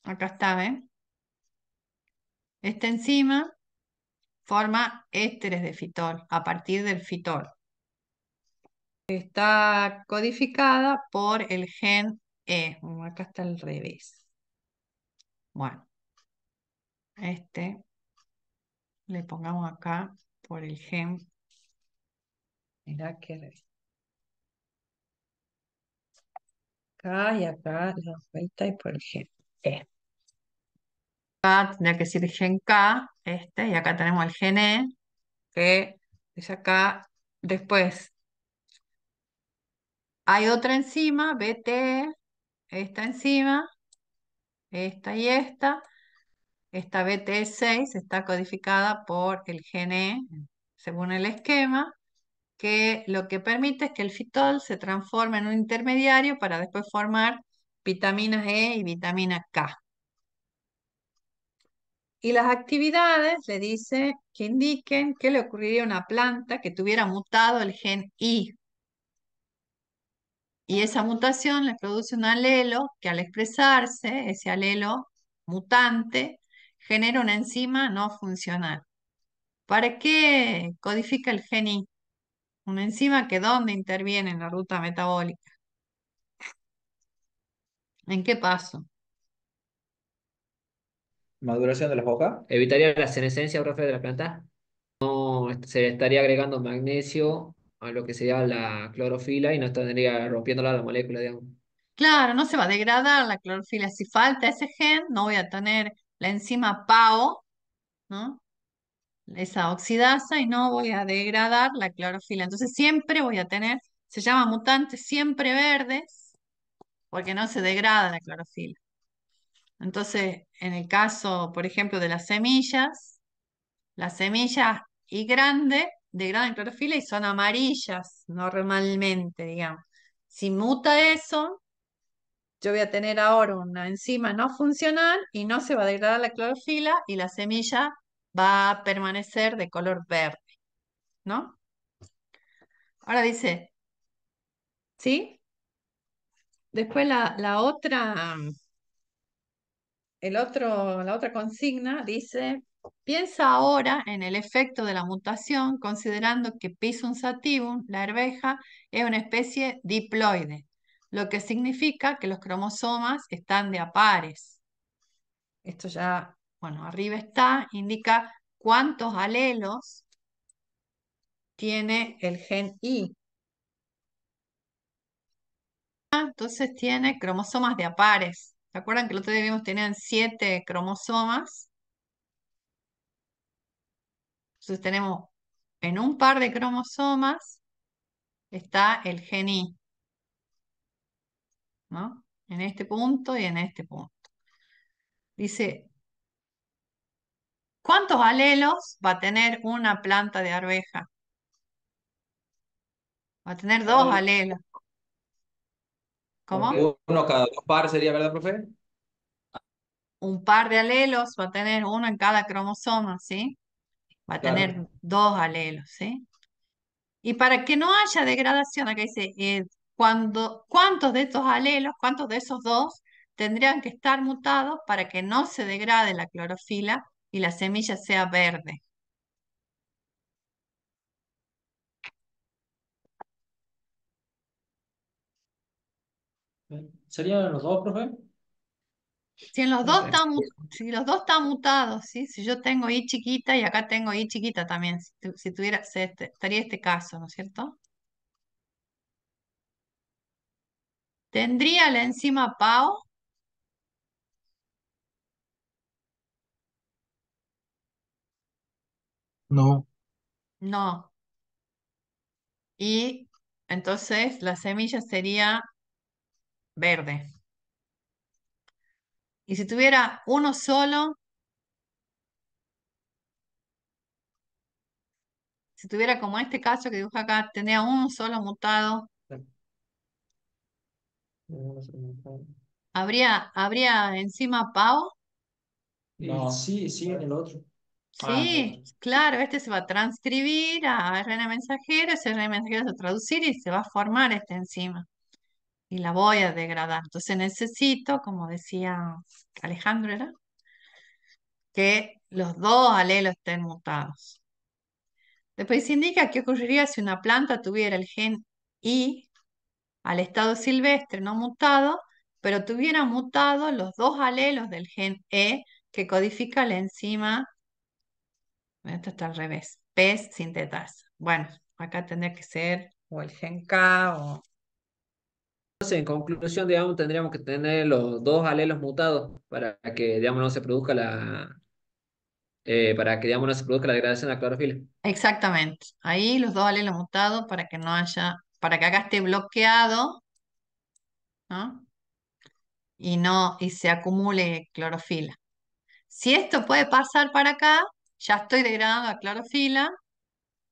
Acá está, ¿ven? Esta enzima forma ésteres de fitol a partir del fitol. Está codificada por el gen E. Acá está al revés. Bueno, le pongamos acá por el gen. Mirá qué revés. Acá y acá la vuelta y por el gen E. Acá tendría que decir gen K, y acá tenemos el gen E, que es acá. Después hay otra enzima, BT, esta enzima, esta y esta BT6 está codificada por el gen E, según el esquema, que lo que permite es que el fitol se transforme en un intermediario para después formar vitaminas E y vitamina K. Y las actividades le dice que indiquen qué le ocurriría a una planta que tuviera mutado el gen I. Y esa mutación le produce un alelo que al expresarse, ese alelo mutante, genera una enzima no funcional. ¿Para qué codifica el gen I? Una enzima que ¿dónde interviene en la ruta metabólica? ¿En qué paso? Maduración de las hojas. ¿Evitaría la senescencia, profe, de la planta? No, se le estaría agregando magnesio a lo que sería la clorofila y no estaría rompiéndola la molécula, digamos. Claro, no se va a degradar la clorofila. Si falta ese gen, no voy a tener la enzima PAO, ¿no? Esa oxidasa y no voy a degradar la clorofila. Entonces siempre voy a tener, se llama mutantes siempre verdes, porque no se degrada la clorofila. Entonces, en el caso, por ejemplo, de las semillas y grande degradan clorofila y son amarillas normalmente, digamos. Si muta eso, yo voy a tener ahora una enzima no funcional y no se va a degradar la clorofila y la semilla va a permanecer de color verde, ¿no? Ahora dice, ¿sí? Después la otra, la otra consigna dice, piensa ahora en el efecto de la mutación considerando que Pisum sativum, la arveja, es una especie diploide, lo que significa que los cromosomas están de a pares. esto ya, bueno, arriba está, indica cuántos alelos tiene el gen Y. Entonces tiene cromosomas de a pares. ¿Se acuerdan que el otro día vimos que tenían 7 cromosomas? Entonces tenemos en un par de cromosomas está el gen Y, ¿no? En este punto y en este punto. Dice, ¿cuántos alelos va a tener una planta de arveja? Va a tener 2 alelos. ¿Cómo? Uno cada dos pares sería, ¿verdad, profe? Un par de alelos va a tener uno en cada cromosoma, ¿sí? Va a tener Claro. 2 alelos, ¿sí? Y para que no haya degradación, acá dice, ¿cuántos de estos alelos, cuántos de esos 2 tendrían que estar mutados para que no se degrade la clorofila y la semilla sea verde? ¿Serían los dos, profe? Si en los dos Ok. están, si los dos están mutados, ¿sí? Si yo tengo I chiquita y acá tengo I chiquita también, si tuviera, estaría este caso, ¿no es cierto? ¿Tendría la enzima PAO? No, No. Y entonces la semilla sería verde. Y si tuviera uno solo, si tuviera como este caso que dibuja acá, tendría uno solo mutado, ¿habría enzima PAO? No. Sí, sí, en el otro. Ah, en el otro. Sí, claro, este se va a transcribir a RNA mensajero, ese RNA mensajero se va a traducir y se va a formar esta enzima. Y la voy a degradar. Entonces necesito, como decía Alejandro, ¿era? Que los 2 alelos estén mutados. Después se indica qué ocurriría si una planta tuviera el gen I al estado silvestre no mutado, pero tuviera mutado los 2 alelos del gen E que codifica la enzima. Esto está al revés. PES sintetasa. Bueno, acá tendría que ser o el gen K o... Entonces, en conclusión, digamos, tendríamos que tener los dos alelos mutados para que, digamos, no se produzca para que, digamos, no se produzca la degradación de la clorofila. Exactamente. Ahí los 2 alelos mutados para que no haya, para que acá esté bloqueado, ¿no? Y no, y se acumule clorofila. Si esto puede pasar para acá, ya estoy degradando la clorofila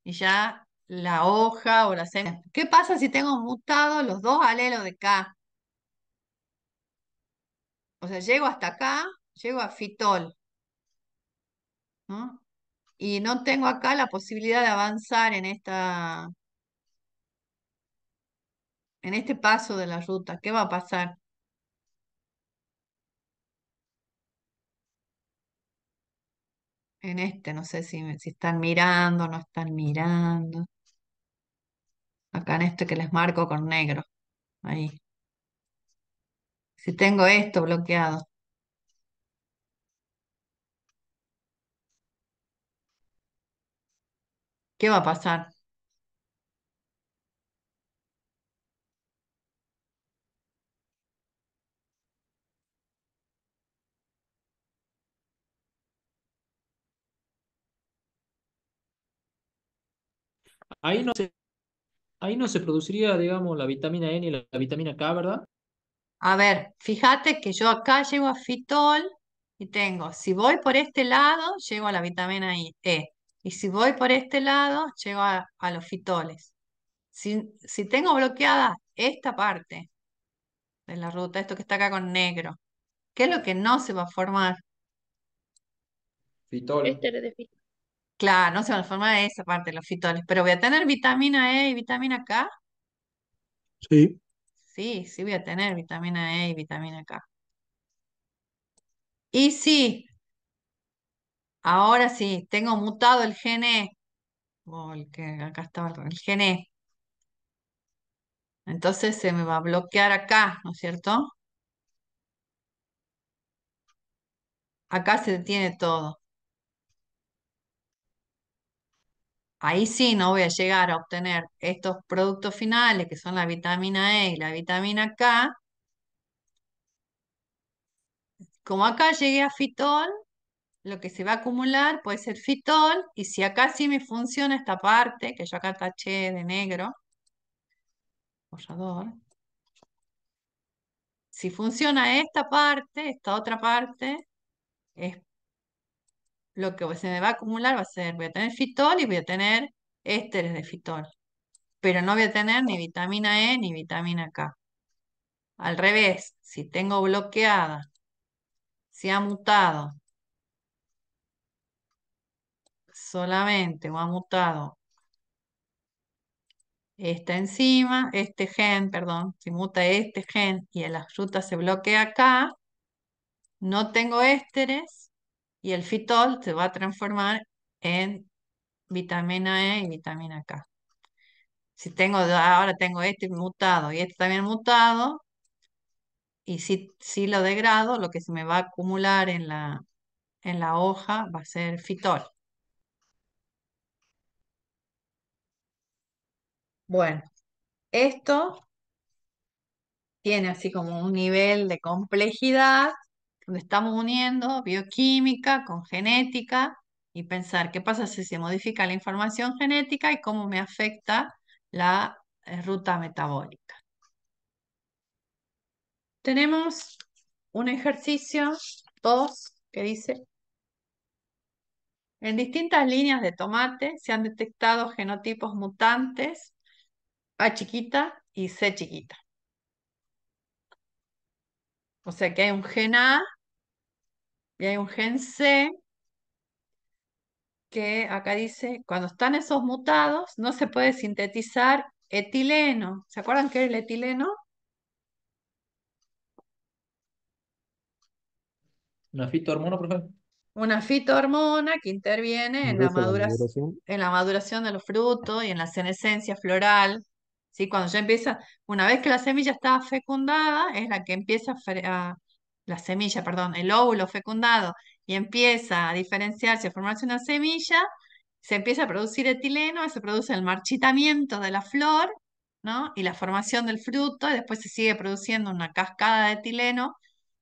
y ya la hoja o la semilla. ¿Qué pasa si tengo mutados los 2 alelos de K? O sea, llego hasta acá, llego a fitol, ¿no? Y no tengo acá la posibilidad de avanzar en este paso de la ruta. ¿Qué va a pasar? En este, no sé si están mirando, no están mirando. Acá en este que les marco con negro. Ahí. Si tengo esto bloqueado, ¿qué va a pasar? Ahí no se produciría, digamos, la vitamina E ni la vitamina K, ¿verdad? A ver, fíjate que yo acá llego a fitol y tengo, si voy por este lado, llego a la vitamina E. Y si voy por este lado, llego a los fitoles. Si tengo bloqueada esta parte de la ruta, esto que está acá con negro, ¿qué es lo que no se va a formar? Fitol. Éster de fita. Claro, no se va a formar esa parte de los fitoles, pero voy a tener vitamina E y vitamina K. sí, Sí, sí voy a tener vitamina E y vitamina K. Y sí, ahora sí, tengo mutado el gen E, o el que acá estaba, el gen E. Entonces se me va a bloquear acá, ¿no es cierto? acá se detiene todo. Ahí sí no voy a llegar a obtener estos productos finales que son la vitamina E y la vitamina K. Como acá llegué a fitol, lo que se va a acumular puede ser fitol, y si acá sí me funciona esta parte, que yo acá taché de negro, borrador, si funciona esta parte, esta otra parte, es lo que se me va a acumular va a ser, voy a tener fitol y voy a tener ésteres de fitol, pero no voy a tener ni vitamina E ni vitamina K. Al revés, si tengo bloqueada, si ha mutado solamente o ha mutado esta enzima, este gen, perdón, si muta este gen y en la fruta se bloquea acá, no tengo ésteres y el fitol se va a transformar en vitamina E y vitamina K. Si tengo, ahora tengo este mutado y este también mutado, y si lo degrado, lo que se me va a acumular en la hoja va a ser fitol. Bueno, esto tiene así como un nivel de complejidad donde estamos uniendo bioquímica con genética y pensar qué pasa si se modifica la información genética y cómo me afecta la ruta metabólica. Tenemos un ejercicio 2 que dice, en distintas líneas de tomate se han detectado genotipos mutantes A chiquita y C chiquita. O sea que hay un gen A y hay un gen C que acá dice, cuando están esos mutados no se puede sintetizar etileno. ¿Se acuerdan qué es el etileno? Una fitohormona, por ejemplo. Una fitohormona que interviene Induce la maduración. en la maduración de los frutos y en la senescencia floral. ¿Sí? Cuando ya empieza, una vez que la semilla está fecundada, es la que empieza la semilla, perdón, el óvulo fecundado y empieza a diferenciarse, a formarse una semilla, se empieza a producir etileno, se produce el marchitamiento de la flor, ¿no? Y la formación del fruto, y después se sigue produciendo una cascada de etileno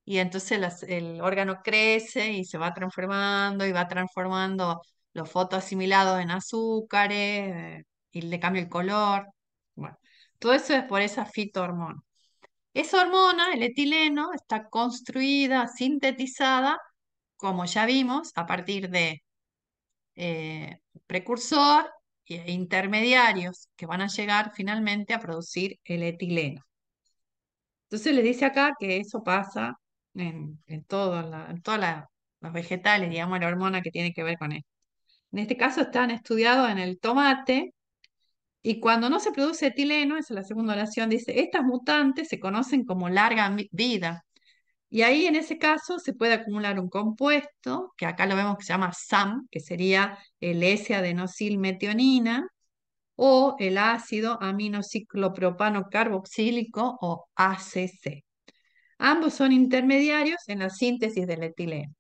y entonces el órgano crece y se va transformando y va transformando los fotoasimilados en azúcares y le cambia el color. Bueno, todo eso es por esa fitohormona. Esa hormona, el etileno, está construida, sintetizada, como ya vimos, a partir de precursor e intermediarios que van a llegar finalmente a producir el etileno. Entonces les dice acá que eso pasa en todas los vegetales, digamos, la hormona que tiene que ver con esto. En este caso están estudiados en el tomate y cuando no se produce etileno, esa es la segunda oración, dice, estas mutantes se conocen como larga vida. Y ahí en ese caso se puede acumular un compuesto, que acá lo vemos que se llama SAM, que sería el S-adenosilmetionina, o el ácido aminociclopropano carboxílico o ACC. Ambos son intermediarios en la síntesis del etileno.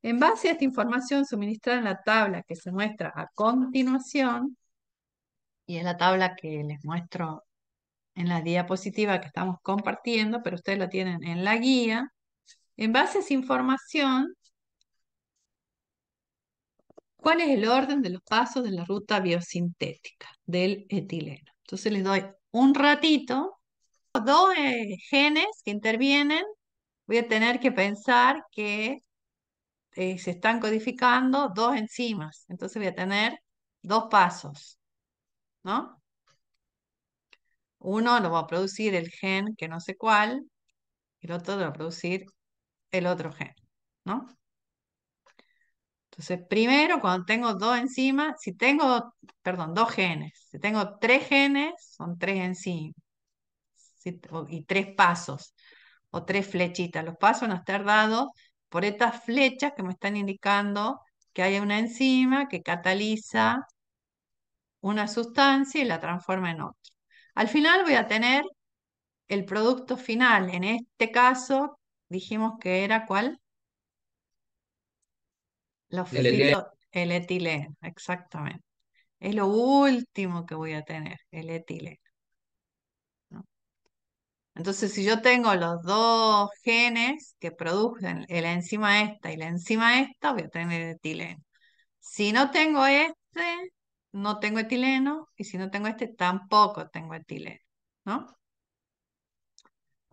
En base a esta información suministrada en la tabla que se muestra a continuación, y es la tabla que les muestro en la diapositiva que estamos compartiendo, pero ustedes la tienen en la guía, en base a esa información, ¿cuál es el orden de los pasos de la ruta biosintética del etileno? Entonces les doy un ratito, dos genes que intervienen, voy a tener que pensar que se están codificando dos enzimas. Entonces voy a tener dos pasos, ¿no? Uno lo va a producir el gen que no sé cuál, y el otro lo va a producir el otro gen, ¿no? Entonces, primero, cuando tengo dos enzimas, si tengo, perdón, dos genes, si tengo tres genes, son tres enzimas, y tres pasos, o tres flechitas. Los pasos van a estar dados por estas flechas que me están indicando que hay una enzima que cataliza una sustancia y la transforma en otra. Al final voy a tener el producto final. En este caso, dijimos que era ¿cuál? Los El etileno. fito, el etileno, exactamente. Es lo último que voy a tener, el etileno, ¿no? Entonces, si yo tengo los dos genes que producen la enzima esta y la enzima esta, voy a tener etileno. Si no tengo este, no tengo etileno, y si no tengo este, tampoco tengo etileno, ¿no?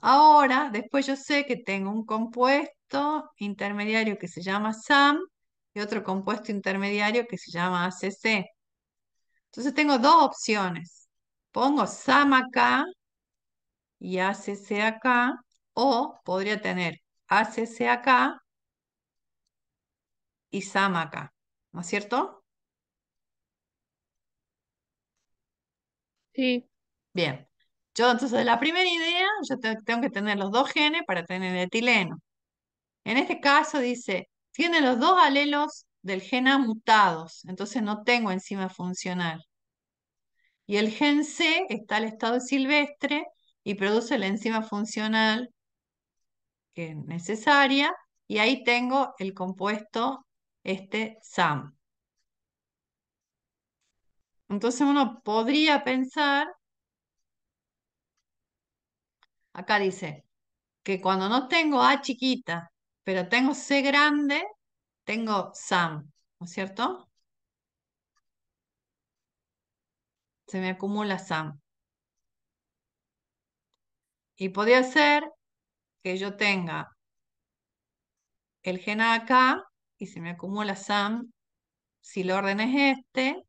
Ahora, después yo sé que tengo un compuesto intermediario que se llama SAM y otro compuesto intermediario que se llama ACC. Entonces tengo dos opciones. Pongo SAM acá y ACC acá, o podría tener ACC acá y SAM acá, ¿no es cierto? Sí, Bien. Yo entonces la primera idea, yo tengo que tener los dos genes para tener etileno. En este caso dice, tiene los dos alelos del gen A mutados, entonces no tengo enzima funcional. Y el gen C está al estado silvestre y produce la enzima funcional que es necesaria, y ahí tengo el compuesto este SAM. Entonces uno podría pensar, acá dice, que cuando no tengo A chiquita, pero tengo C grande, tengo SAM, ¿no es cierto? Se me acumula SAM. Y podría ser que yo tenga el gen A acá y se me acumula SAM si el orden es este,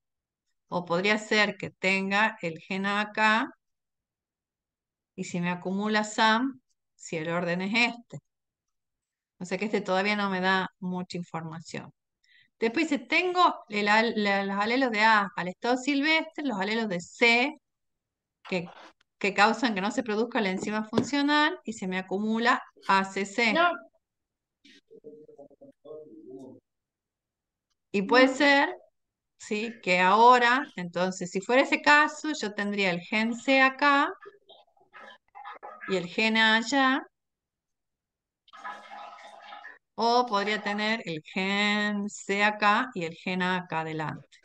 o podría ser que tenga el gen A acá y se me acumula SAM si el orden es este. O sea que este todavía no me da mucha información. Después dice, tengo los alelos de A al estado silvestre, los alelos de C que, que causan que no se produzca la enzima funcional y se me acumula ACC. Y puede ser, ¿sí? Que ahora, entonces, si fuera ese caso, yo tendría el gen C acá y el gen A allá, o podría tener el gen C acá y el gen A acá adelante.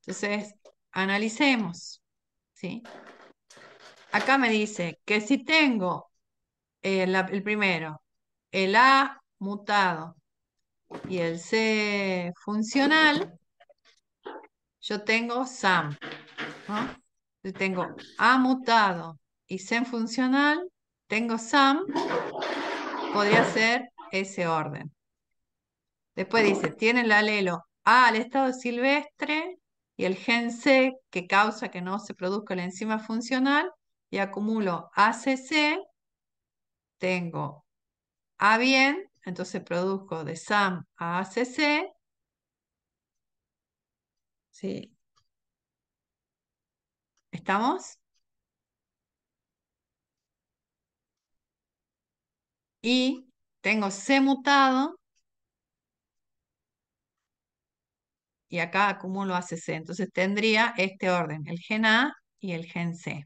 Entonces, analicemos, ¿sí? Acá me dice que si tengo el primero, el A mutado y el C funcional, yo tengo SAM, ¿no? Si tengo A mutado y C funcional, tengo SAM, podría ser ese orden. Después dice, tiene el alelo A al estado silvestre y el gen C que causa que no se produzca la enzima funcional, y acumulo ACC, tengo A bien, entonces produzco de SAM a ACC, ¿sí? ¿Estamos? Y tengo C mutado y acá acumulo ACC. Entonces tendría este orden, el gen A y el gen C.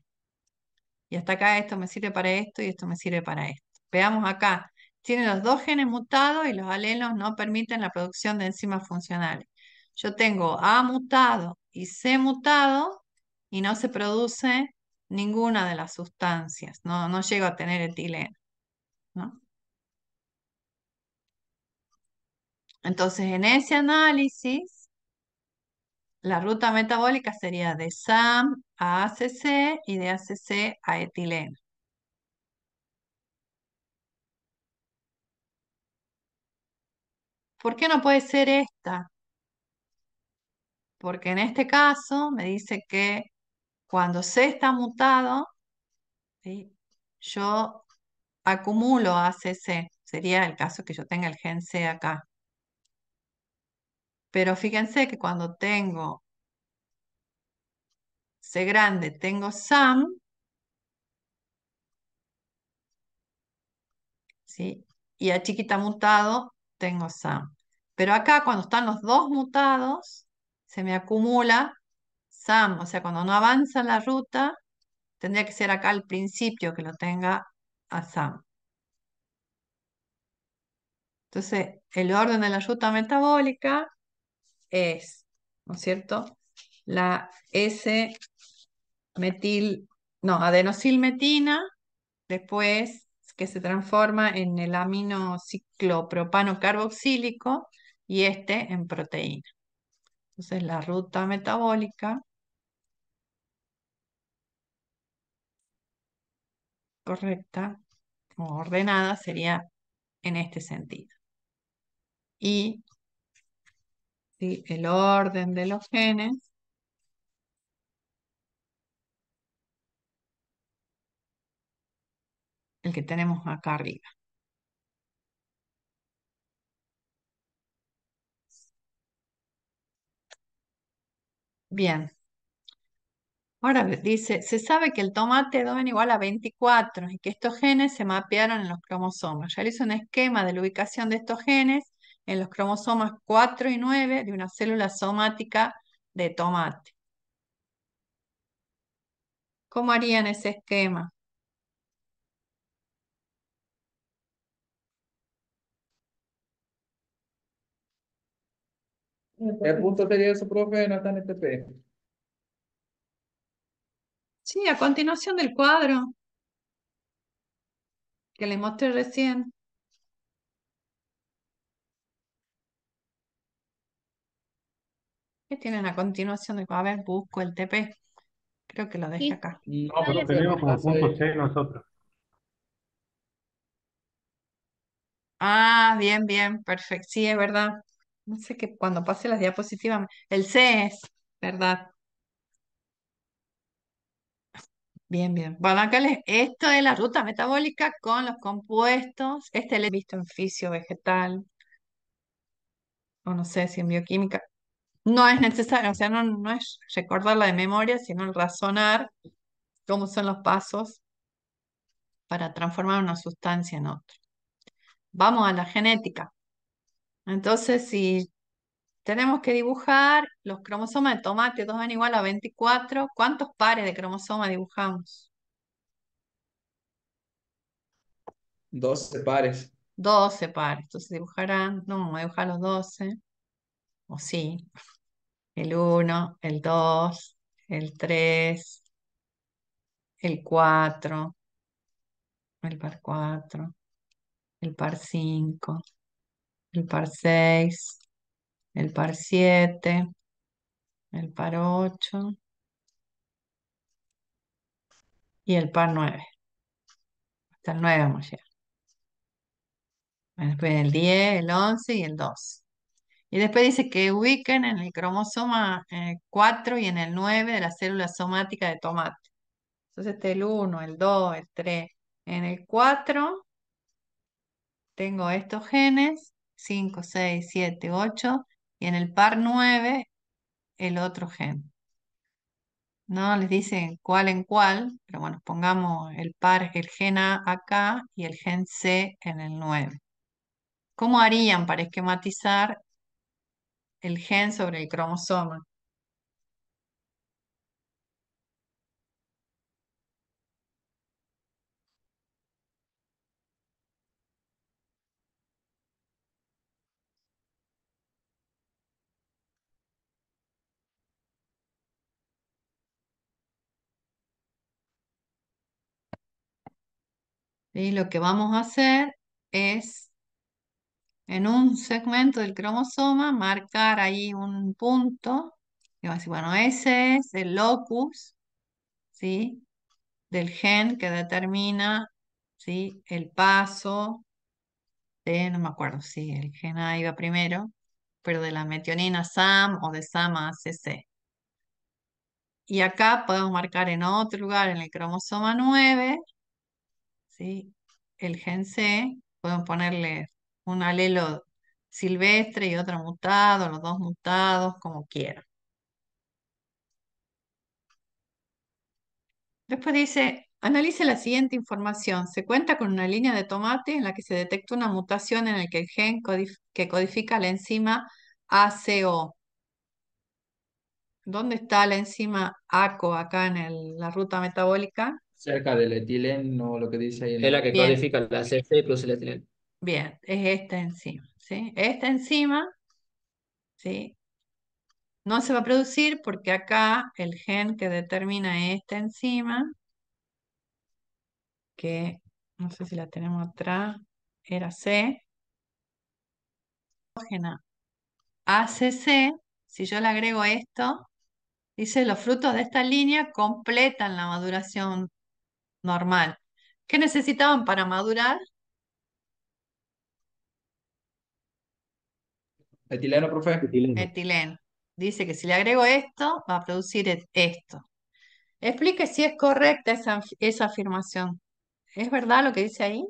Y hasta acá esto me sirve para esto y esto me sirve para esto. Veamos acá. Tiene los dos genes mutados y los alelos no permiten la producción de enzimas funcionales. Yo tengo A mutado y C mutado y no se produce ninguna de las sustancias. No llego a tener etileno, ¿no? Entonces, en ese análisis, la ruta metabólica sería de SAM a ACC y de ACC a etileno. ¿Por qué no puede ser esta? Porque en este caso me dice que cuando C está mutado, ¿sí? Yo acumulo ACC. Sería el caso que yo tenga el gen C acá. Pero fíjense que cuando tengo C grande, tengo SAM, ¿sí? Y A chiquita mutado, tengo SAM. Pero acá cuando están los dos mutados, se me acumula SAM. O sea, cuando no avanza la ruta, tendría que ser acá al principio que lo tenga a SAM. Entonces, el orden de la ruta metabólica es, ¿no es cierto? La S-metil, no, adenosilmetina, después que se transforma en el amino ciclopropano carboxílico y este en proteína. Entonces, la ruta metabólica correcta o ordenada sería en este sentido. Y ¿sí? El orden de los genes, el que tenemos acá arriba. Bien, ahora dice, se sabe que el tomate 2 igual a 24 y que estos genes se mapearon en los cromosomas. Realiza un esquema de la ubicación de estos genes en los cromosomas 4 y 9 de una célula somática de tomate. ¿Cómo harían ese esquema? El punto sería eso, profe, no está en este P. Sí, a continuación del cuadro que les mostré recién. ¿Qué tienen a continuación del cuadro? A ver, busco el TP. Creo que lo dejé Sí, acá. No, No, pero profe, tenemos me como pasa punto ahí. C nosotros. Ah, bien, bien, perfecto. Sí, es verdad. No sé que cuando pase las diapositivas, el C es, ¿verdad? Bien, bien. Bueno, esto es la ruta metabólica con los compuestos. Este lo he visto en fisio vegetal, o no sé si en bioquímica. No es necesario, o sea, no es recordarla de memoria, sino el razonar cómo son los pasos para transformar una sustancia en otra. Vamos a la genética. Entonces, si tenemos que dibujar los cromosomas de tomate, 2 n igual a 24. ¿Cuántos pares de cromosomas dibujamos? 12 pares. 12 pares. Entonces dibujarán, no vamos a dibujar los 12, o sí, el 1, el 2, el 3, el 4, el par 4, el par 5, el par 6, el par 7, el par 8 y el par 9. Hasta el 9 vamos a llegar. Después el 10, el 11 y el 12. Y después dice que ubiquen en el cromosoma 4 y en el 9 de la célula somática de tomate. Entonces este el 1, el 2, el 3. En el 4 tengo estos genes, 5, 6, 7, 8. Y en el par 9 el otro gen. No les dicen cuál en cuál, pero bueno, pongamos el par, el gen A acá y el gen C en el 9. ¿Cómo harían para esquematizar el gen sobre el cromosoma? Y lo que vamos a hacer es, en un segmento del cromosoma, marcar ahí un punto. Y vamos a decir, bueno, ese es el locus, ¿sí? Del gen que determina, ¿sí? El paso de, no me acuerdo si el gen A iba primero, pero de la metionina SAM o de SAM a CC. Y acá podemos marcar en otro lugar, en el cromosoma 9, ¿sí? El gen C, podemos ponerle un alelo silvestre y otro mutado, los dos mutados, como quieran. Después dice, analice la siguiente información. Se cuenta con una línea de tomate en la que se detecta una mutación en el que el gen que codifica la enzima ACO. ¿Dónde está la enzima ACO acá en la ruta metabólica? Cerca del etileno, lo que dice ahí en Es la el... que Bien, codifica la CC plus el etileno. Bien, es esta enzima, ¿sí? Esta enzima, ¿sí? No se va a producir porque acá el gen que determina esta enzima, que no sé si la tenemos atrás, era C, ACC, si yo le agrego esto, dice los frutos de esta línea completan la maduración normal. ¿Qué necesitaban para madurar? Etileno, profe. Etileno. Etileno. Dice que si le agrego esto, va a producir esto. Explique si es correcta esa afirmación. ¿Es verdad lo que dice ahí?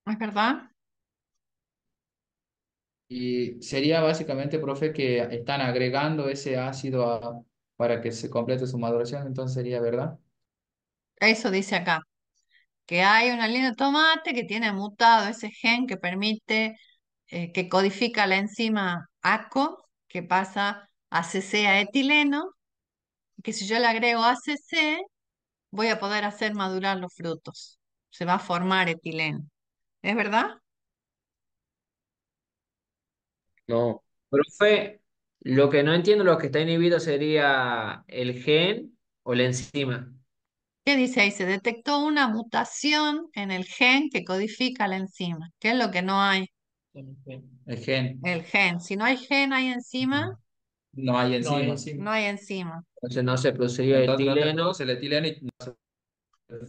¿Es verdad? Y sería básicamente, profe, que están agregando ese ácido para que se complete su maduración, entonces sería verdad. Eso dice acá, que hay una línea de tomate que tiene mutado ese gen que permite, que codifica la enzima ACO, que pasa ACC a etileno, que si yo le agrego ACC, voy a poder hacer madurar los frutos. Se va a formar etileno. ¿Es verdad? No, Profe, lo que no entiendo, lo que está inhibido sería el gen o la enzima. ¿Qué dice ahí? Se detectó una mutación en el gen que codifica la enzima. ¿Qué es lo que no hay? El gen. El gen. Si no hay gen, hay enzima, No hay No hay enzima. no encima. hay enzima. Entonces no se produciría Entonces no se etileno. produce el etileno y no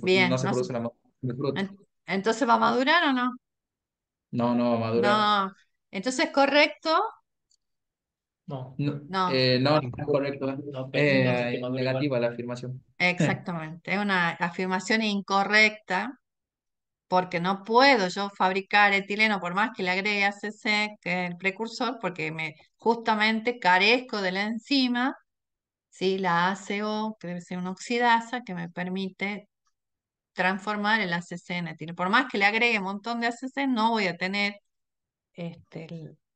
Bien, se produce la maduración del fruto. entonces ¿va a madurar o no? No, no va a madurar. No. Entonces, ¿correcto? No. No, No, no, no es correcto. No, pero no hace que madure igual. Negativa la afirmación. exactamente. Es una afirmación incorrecta porque no puedo yo fabricar etileno por más que le agregue ACC, que es el precursor, porque justamente carezco de la enzima, ¿sí? La ACO, que debe ser una oxidasa, que me permite transformar el ACC en etileno. Por más que le agregue un montón de ACC, no voy a tener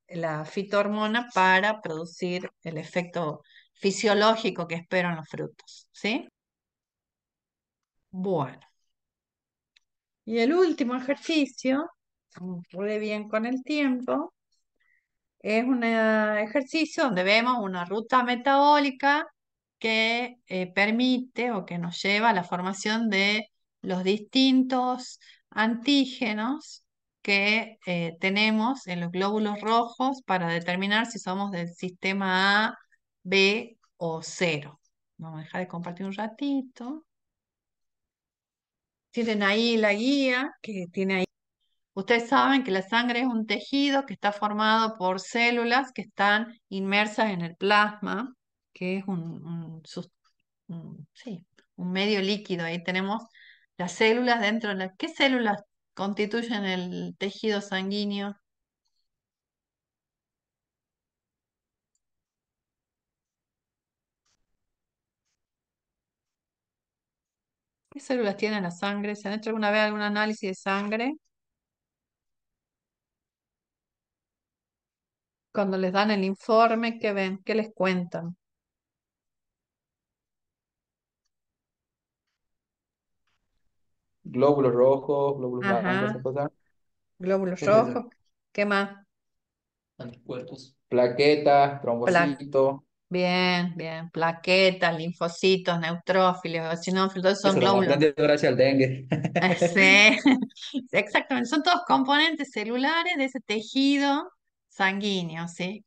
la fitohormona para producir el efecto fisiológico que espero en los frutos, ¿sí? Bueno, y el último ejercicio, pude bien con el tiempo, es un ejercicio donde vemos una ruta metabólica que permite o que nos lleva a la formación de los distintos antígenos que tenemos en los glóbulos rojos para determinar si somos del sistema A, B o cero. Vamos a dejar de compartir un ratito. Tienen ahí la guía que tiene ahí. Ustedes saben que la sangre es un tejido que está formado por células que están inmersas en el plasma, que es sí, un medio líquido. Ahí tenemos las células dentro de ¿qué células constituyen el tejido sanguíneo? ¿Qué células tiene la sangre? ¿Se han hecho alguna vez algún análisis de sangre? Cuando les dan el informe, ¿qué ven? ¿Qué les cuentan? Glóbulos rojos, glóbulos blancos, Ajá, esas cosas. glóbulos ¿Qué es eso? rojos. ¿Qué más? Anticuerpos. Plaquetas, Pla- trombocitos. Bien, bien. Plaquetas, linfocitos, neutrófilos, eosinófilos, todos son Eso lo glóbulos. aprendí gracias al dengue. Sí, exactamente. Son todos componentes celulares de ese tejido sanguíneo, ¿sí?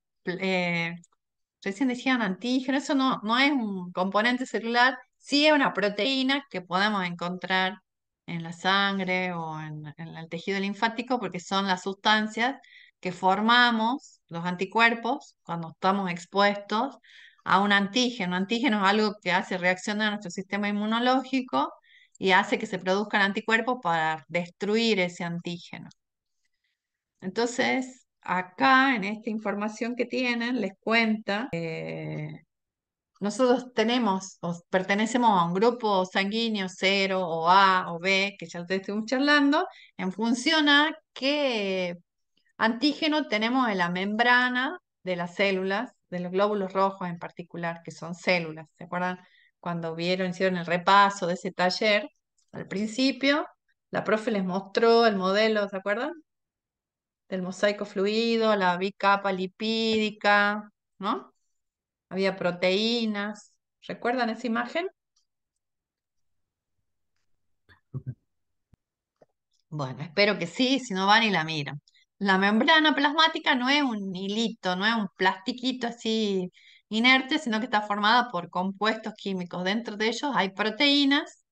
Recién decían antígeno, eso no es un componente celular, sí es una proteína que podemos encontrar en la sangre o en el tejido linfático porque son las sustancias que formamos, los anticuerpos, cuando estamos expuestos a un antígeno. Antígeno es algo que hace reaccionar a nuestro sistema inmunológico y hace que se produzcan anticuerpos para destruir ese antígeno. Entonces, acá en esta información que tienen les cuenta, nosotros tenemos o pertenecemos a un grupo sanguíneo 0 o A o B, que ya ustedes estuvimos charlando, en función a qué antígeno tenemos en la membrana de las células, de los glóbulos rojos en particular, que son células. ¿Se acuerdan cuando hicieron el repaso de ese taller al principio? La profe les mostró el modelo, ¿se acuerdan? Del mosaico fluido, la bicapa lipídica, ¿no? Había proteínas. ¿Recuerdan esa imagen? Bueno, espero que sí, si no van y la miran. La membrana plasmática no es un hilito, no es un plastiquito así inerte, sino que está formada por compuestos químicos. Dentro de ellos hay proteínas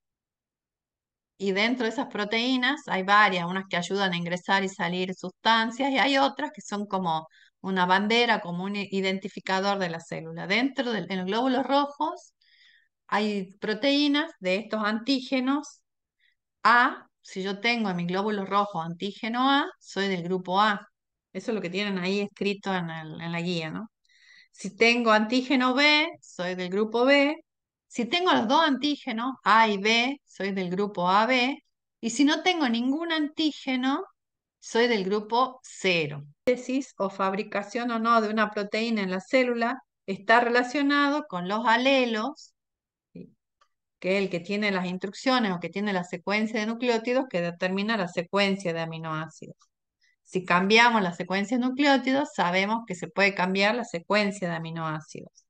y dentro de esas proteínas hay varias, unas que ayudan a ingresar y salir sustancias y hay otras que son como una bandera, como un identificador de la célula. En los glóbulos rojos hay proteínas de estos antígenos A. Si yo tengo en mi glóbulo rojo antígeno A, soy del grupo A. Eso es lo que tienen ahí escrito en la guía, ¿no? Si tengo antígeno B, soy del grupo B. Si tengo los dos antígenos, A y B, soy del grupo AB. Y si no tengo ningún antígeno, soy del grupo 0. Síntesis o fabricación o no de una proteína en la célula está relacionado con los alelos, ¿sí? Que es el que tiene las instrucciones o que tiene la secuencia de nucleótidos que determina la secuencia de aminoácidos. Si cambiamos la secuencia de nucleótidos, sabemos que se puede cambiar la secuencia de aminoácidos.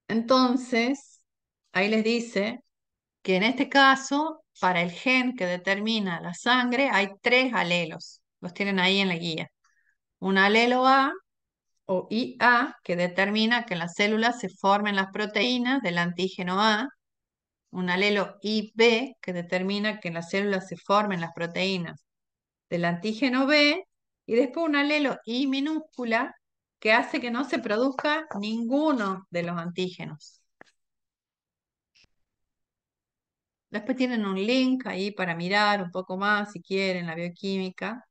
Entonces, ahí les dice que en este caso, para el gen que determina la sangre, hay 3 alelos. Los tienen ahí en la guía. Un alelo A o IA que determina que en las células se formen las proteínas del antígeno A. Un alelo IB que determina que en las células se formen las proteínas del antígeno B, y después un alelo I minúscula que hace que no se produzca ninguno de los antígenos. Después tienen un link ahí para mirar un poco más si quieren la bioquímica.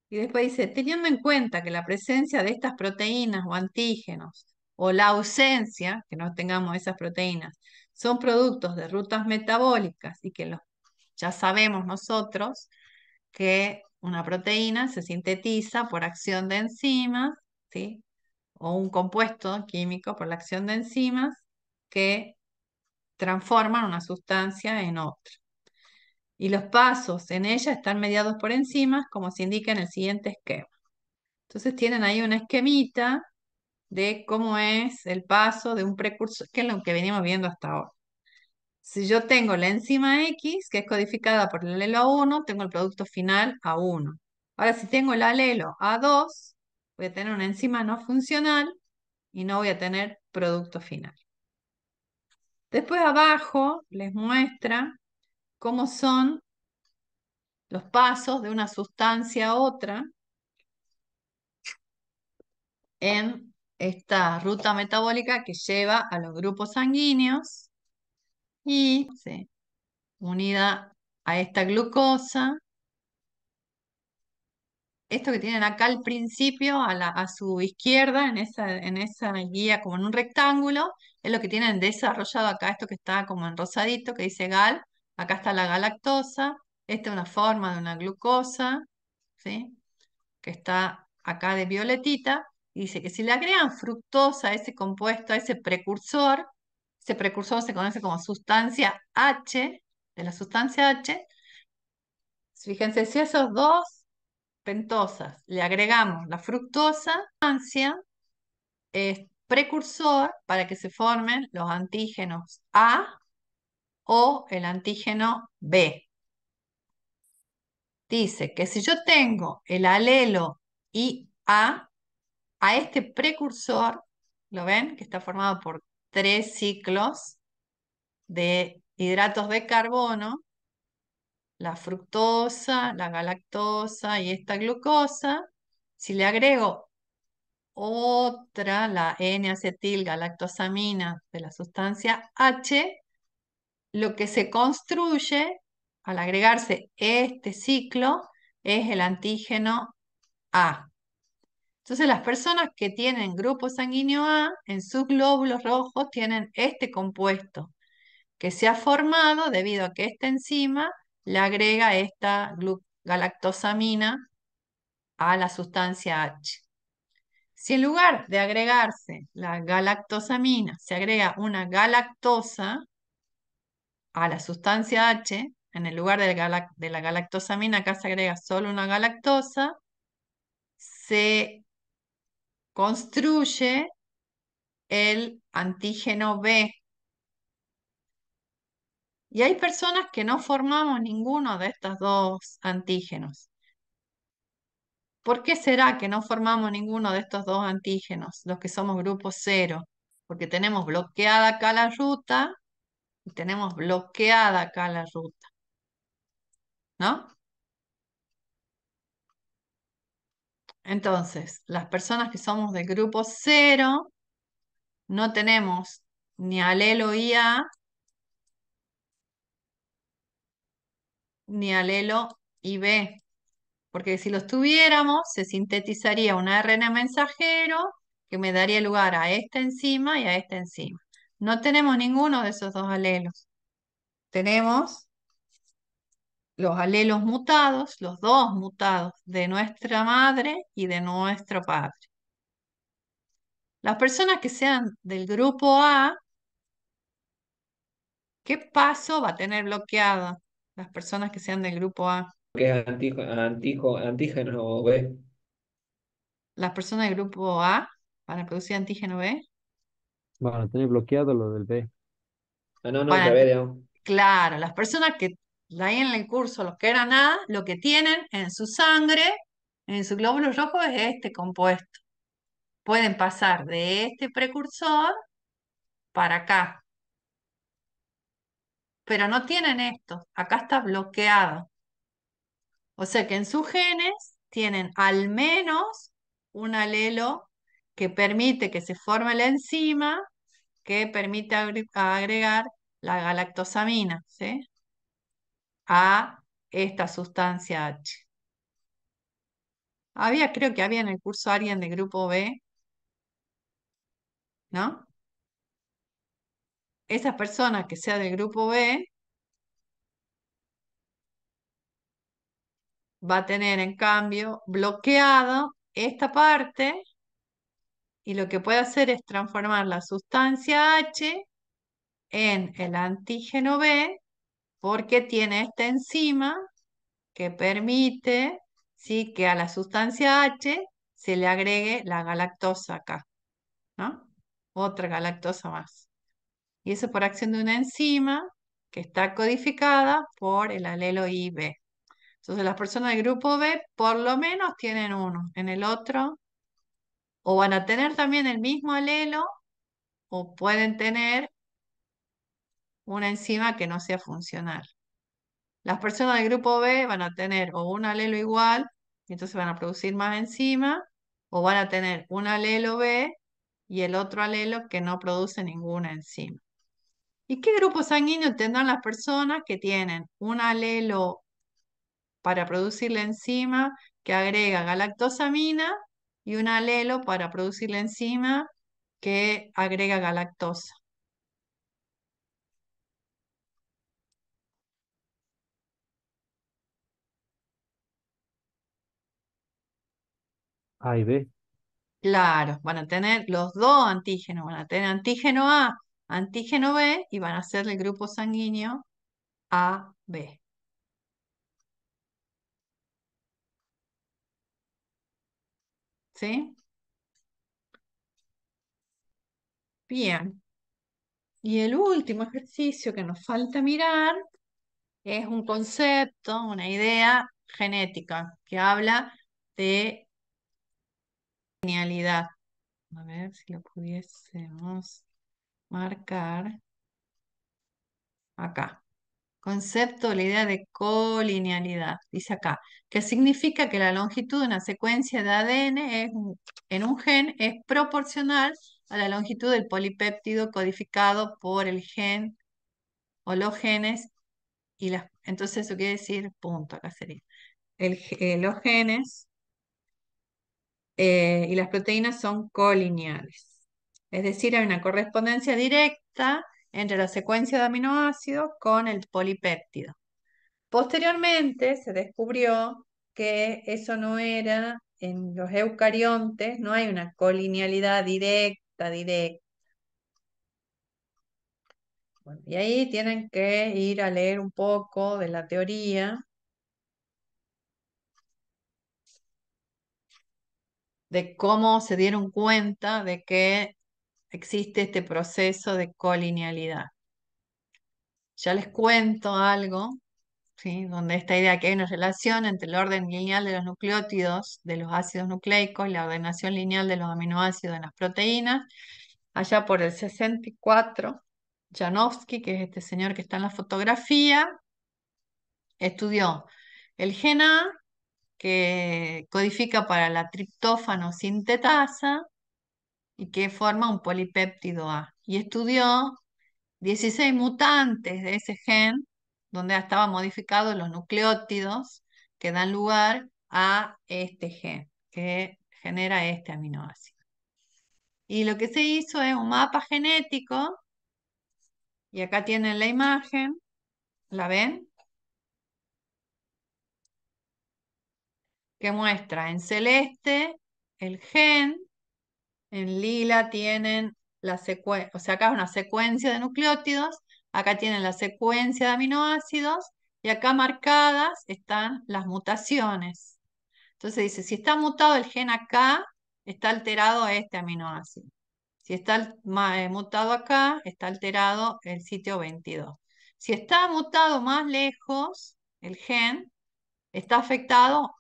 Y después dice, teniendo en cuenta que la presencia de estas proteínas o antígenos o la ausencia, que no tengamos esas proteínas, son productos de rutas metabólicas y que ya sabemos nosotros que una proteína se sintetiza por acción de enzimas, ¿sí? O un compuesto químico por la acción de enzimas que transforman una sustancia en otra. Y los pasos en ella están mediados por enzimas, como se indica en el siguiente esquema. Entonces tienen ahí una esquemita de cómo es el paso de un precursor, que es lo que venimos viendo hasta ahora. Si yo tengo la enzima X, que es codificada por el alelo A1, tengo el producto final A1. Ahora, si tengo el alelo A2, voy a tener una enzima no funcional y no voy a tener producto final. Después abajo les muestra cómo son los pasos de una sustancia a otra en esta ruta metabólica que lleva a los grupos sanguíneos y sí, unida a esta glucosa. Esto que tienen acá al principio, a su izquierda, en esa guía como en un rectángulo, es lo que tienen desarrollado acá, esto que está como en rosadito, que dice gal. Acá está la galactosa. Esta es una forma de una glucosa, ¿sí? Que está acá de violetita. Y dice que si le agregan fructosa a ese compuesto, a ese precursor se conoce como sustancia H, de la sustancia H. Fíjense, si esos dos pentosas le agregamos la fructosa, es precursor para que se formen los antígenos A o el antígeno B. Dice que si yo tengo el alelo IA, a este precursor, ¿lo ven? Que está formado por 3 ciclos de hidratos de carbono, la fructosa, la galactosa y esta glucosa. Si le agrego otra, la N-acetilgalactosamina de la sustancia H, lo que se construye al agregarse este ciclo es el antígeno A. Entonces, las personas que tienen grupo sanguíneo A, en sus glóbulos rojos tienen este compuesto que se ha formado debido a que esta enzima le agrega esta galactosamina a la sustancia H. Si en lugar de agregarse la galactosamina se agrega una galactosa a la sustancia H, en el lugar de la galactosamina acá se agrega solo una galactosa, se construye el antígeno B. Y hay personas que no formamos ninguno de estos dos antígenos. ¿Por qué será que no formamos ninguno de estos dos antígenos, los que somos grupo cero? Porque tenemos bloqueada acá la ruta y tenemos bloqueada acá la ruta, ¿no? Entonces, las personas que somos del grupo cero no tenemos ni alelo IA ni alelo IB, porque si los tuviéramos, se sintetizaría un ARN mensajero que me daría lugar a esta enzima y a esta enzima. No tenemos ninguno de esos dos alelos. Tenemos los alelos mutados, los dos mutados de nuestra madre y de nuestro padre. Las personas que sean del grupo A, ¿qué paso va a tener bloqueada? Las personas que sean del grupo A. Que es antígeno B. Las personas del grupo A van a producir antígeno B. Van a tener bloqueado lo del B. Ah, no, no, Van al a revés, digamos. Claro, las personas que ahí en el curso, los que eran A, lo que tienen en su sangre, en su glóbulo rojo, es este compuesto. Pueden pasar de este precursor para acá, pero no tienen esto. Acá está bloqueado. O sea que en sus genes tienen al menos un alelo que permite que se forme la enzima que permite agregar la galactosamina, ¿sí? A esta sustancia H. Creo que había en el curso alguien de grupo B, ¿no? Esa persona que sea del grupo B va a tener en cambio bloqueado esta parte y lo que puede hacer es transformar la sustancia H en el antígeno B porque tiene esta enzima que permite, ¿sí?, que a la sustancia H se le agregue la galactosa acá, ¿no? Otra galactosa más. Y eso por acción de una enzima que está codificada por el alelo IB. Entonces las personas del grupo B por lo menos tienen uno. En el otro, o van a tener también el mismo alelo, o pueden tener una enzima que no sea funcional. Las personas del grupo B van a tener o un alelo igual, y entonces van a producir más enzima, o van a tener un alelo B y el otro alelo que no produce ninguna enzima. ¿Y qué grupo sanguíneo tendrán las personas que tienen un alelo para producir la enzima que agrega galactosamina y un alelo para producir la enzima que agrega galactosa? A y B. Claro, van a tener los dos antígenos, van a tener antígeno A, antígeno B y van a ser el grupo sanguíneo AB. ¿Sí? Bien. Y el último ejercicio que nos falta mirar es un concepto, una idea genética que habla de linealidad. A ver si lo pudiésemos marcar acá. Concepto, la idea de colinealidad. Dice acá, que significa que la longitud de una secuencia de ADN en un gen es proporcional a la longitud del polipéptido codificado por el gen o los genes. Entonces eso quiere decir, punto, acá sería. los genes y las proteínas son colineales. Es decir, hay una correspondencia directa entre la secuencia de aminoácidos con el polipéptido. Posteriormente se descubrió que eso no era, en los eucariontes no hay una colinealidad directa. Bueno, y ahí tienen que ir a leer un poco de la teoría de cómo se dieron cuenta de que existe este proceso de colinealidad. Ya les cuento algo, ¿sí? Donde esta idea que hay una relación entre el orden lineal de los nucleótidos de los ácidos nucleicos y la ordenación lineal de los aminoácidos en las proteínas. Allá por el 64, Janovsky, que es este señor que está en la fotografía, estudió el gen A, que codifica para la triptófano sintetasa y que forma un polipéptido A. Y estudió 16 mutantes de ese gen, donde estaban modificados los nucleótidos que dan lugar a este gen, que genera este aminoácido. Y lo que se hizo es un mapa genético, y acá tienen la imagen, ¿la ven? Que muestra en celeste el gen, en lila tienen la secuencia, o sea, acá es una secuencia de nucleótidos, acá tienen la secuencia de aminoácidos y acá marcadas están las mutaciones. Entonces dice, si está mutado el gen acá, está alterado este aminoácido. Si está mutado acá, está alterado el sitio 22. Si está mutado más lejos, el gen, está afectado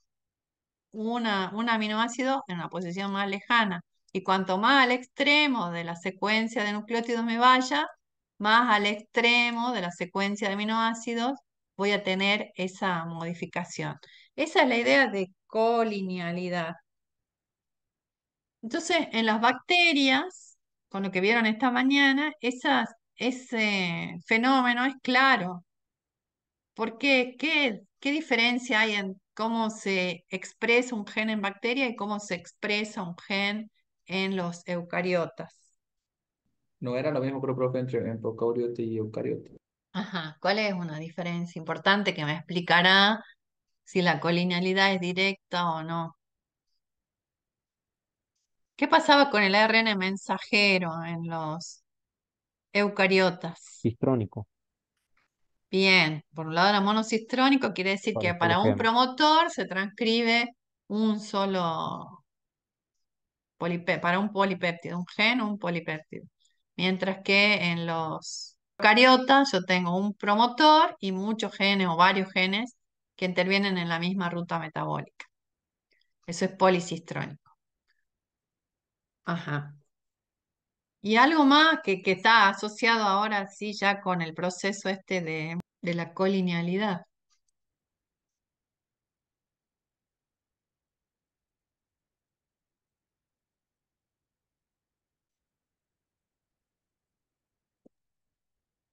un aminoácido en una posición más lejana. Y cuanto más al extremo de la secuencia de nucleótidos me vaya, más al extremo de la secuencia de aminoácidos voy a tener esa modificación. Esa es la idea de colinealidad. Entonces, en las bacterias, con lo que vieron esta mañana, ese fenómeno es claro. ¿Por qué? ¿Qué diferencia hay en cómo se expresa un gen en bacteria y cómo se expresa un gen en los eucariotas? No era lo mismo, creo, profe, entre procariote y eucariote. Ajá, ¿cuál es una diferencia importante que me explicará si la colinealidad es directa o no? ¿Qué pasaba con el ARN mensajero en los eucariotas? Histrónico, Bien, por un lado era monocistrónico, quiere decir para que un solo para un gen. promotor se transcribe un solo para un polipéptido, un gen o un polipéptido. Mientras que en los eucariotas yo tengo un promotor y muchos genes o varios genes que intervienen en la misma ruta metabólica. Eso es policistrónico. Ajá. Y algo más que está asociado ahora sí ya con el proceso este de la colinealidad.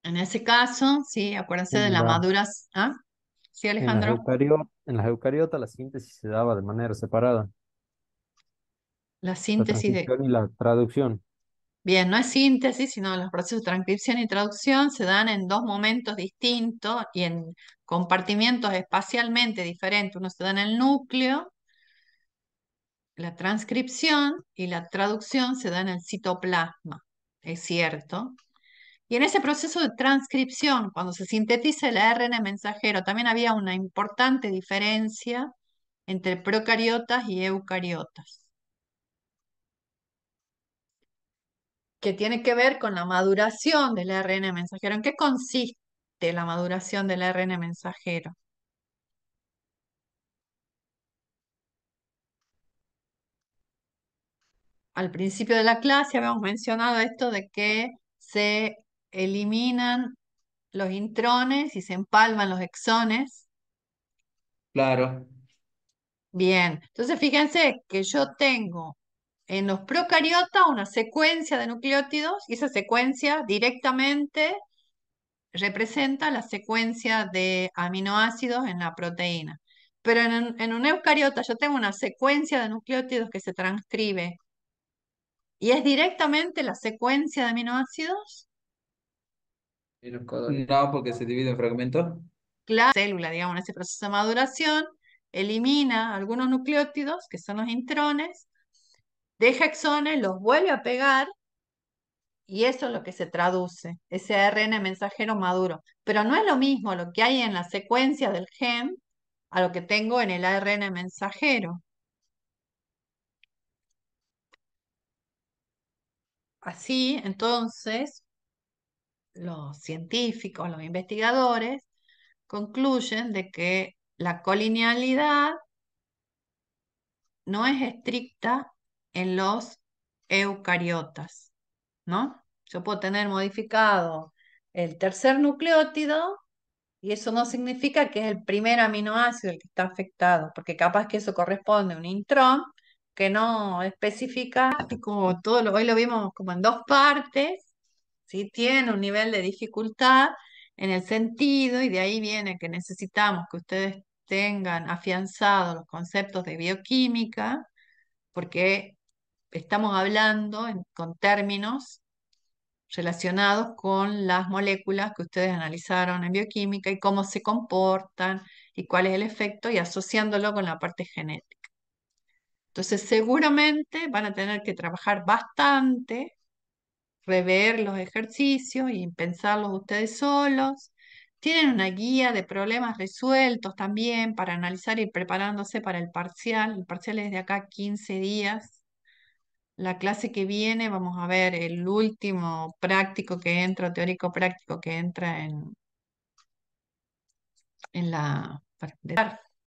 En ese caso, sí, acuérdense de En la la, maduración. ¿Ah? Sí, Alejandro. en las eucariotas la síntesis se daba de manera separada. La La síntesis de. transcripción y la traducción. Bien, no es síntesis, sino los procesos de transcripción y traducción se dan en dos momentos distintos y en compartimientos espacialmente diferentes. Uno se da en el núcleo, la transcripción, y la traducción se da en el citoplasma, es cierto. Y en ese proceso de transcripción, cuando se sintetiza el ARN mensajero, también había una importante diferencia entre procariotas y eucariotas, que tiene que ver con la maduración del ARN mensajero. ¿En qué consiste la maduración del ARN mensajero? Al principio de la clase habíamos mencionado esto de que se eliminan los intrones y se empalman los exones. Claro, Bien, entonces fíjense que yo tengo en los procariotas una secuencia de nucleótidos y esa secuencia directamente representa la secuencia de aminoácidos en la proteína. Pero en un eucariota yo tengo una secuencia de nucleótidos que se transcribe y es directamente la secuencia de aminoácidos. Y los codones. No, porque se divide en fragmentos. La célula, digamos, en ese proceso de maduración, elimina algunos nucleótidos, que son los intrones, deja exones, los vuelve a pegar y eso es lo que se traduce, ese ARN mensajero maduro. Pero no es lo mismo lo que hay en la secuencia del gen a lo que tengo en el ARN mensajero. Así, entonces, los científicos, los investigadores, concluyen de que la colinealidad no es estricta en los eucariotas, ¿no? Yo puedo tener modificado el tercer nucleótido y eso no significa que es el primer aminoácido el que está afectado, porque capaz que eso corresponde a un intrón que no especifica, como hoy lo vimos como en dos partes, ¿sí? Tiene un nivel de dificultad en el sentido, y de ahí viene que necesitamos que ustedes tengan afianzados los conceptos de bioquímica, porque estamos hablando con términos relacionados con las moléculas que ustedes analizaron en bioquímica y cómo se comportan y cuál es el efecto y asociándolo con la parte genética. Entonces, seguramente van a tener que trabajar bastante, rever los ejercicios y pensarlos ustedes solos. Tienen una guía de problemas resueltos también para analizar y ir preparándose para el parcial. El parcial es de acá a 15 días. La clase que viene vamos a ver el último práctico que entra, teórico práctico que entra en la...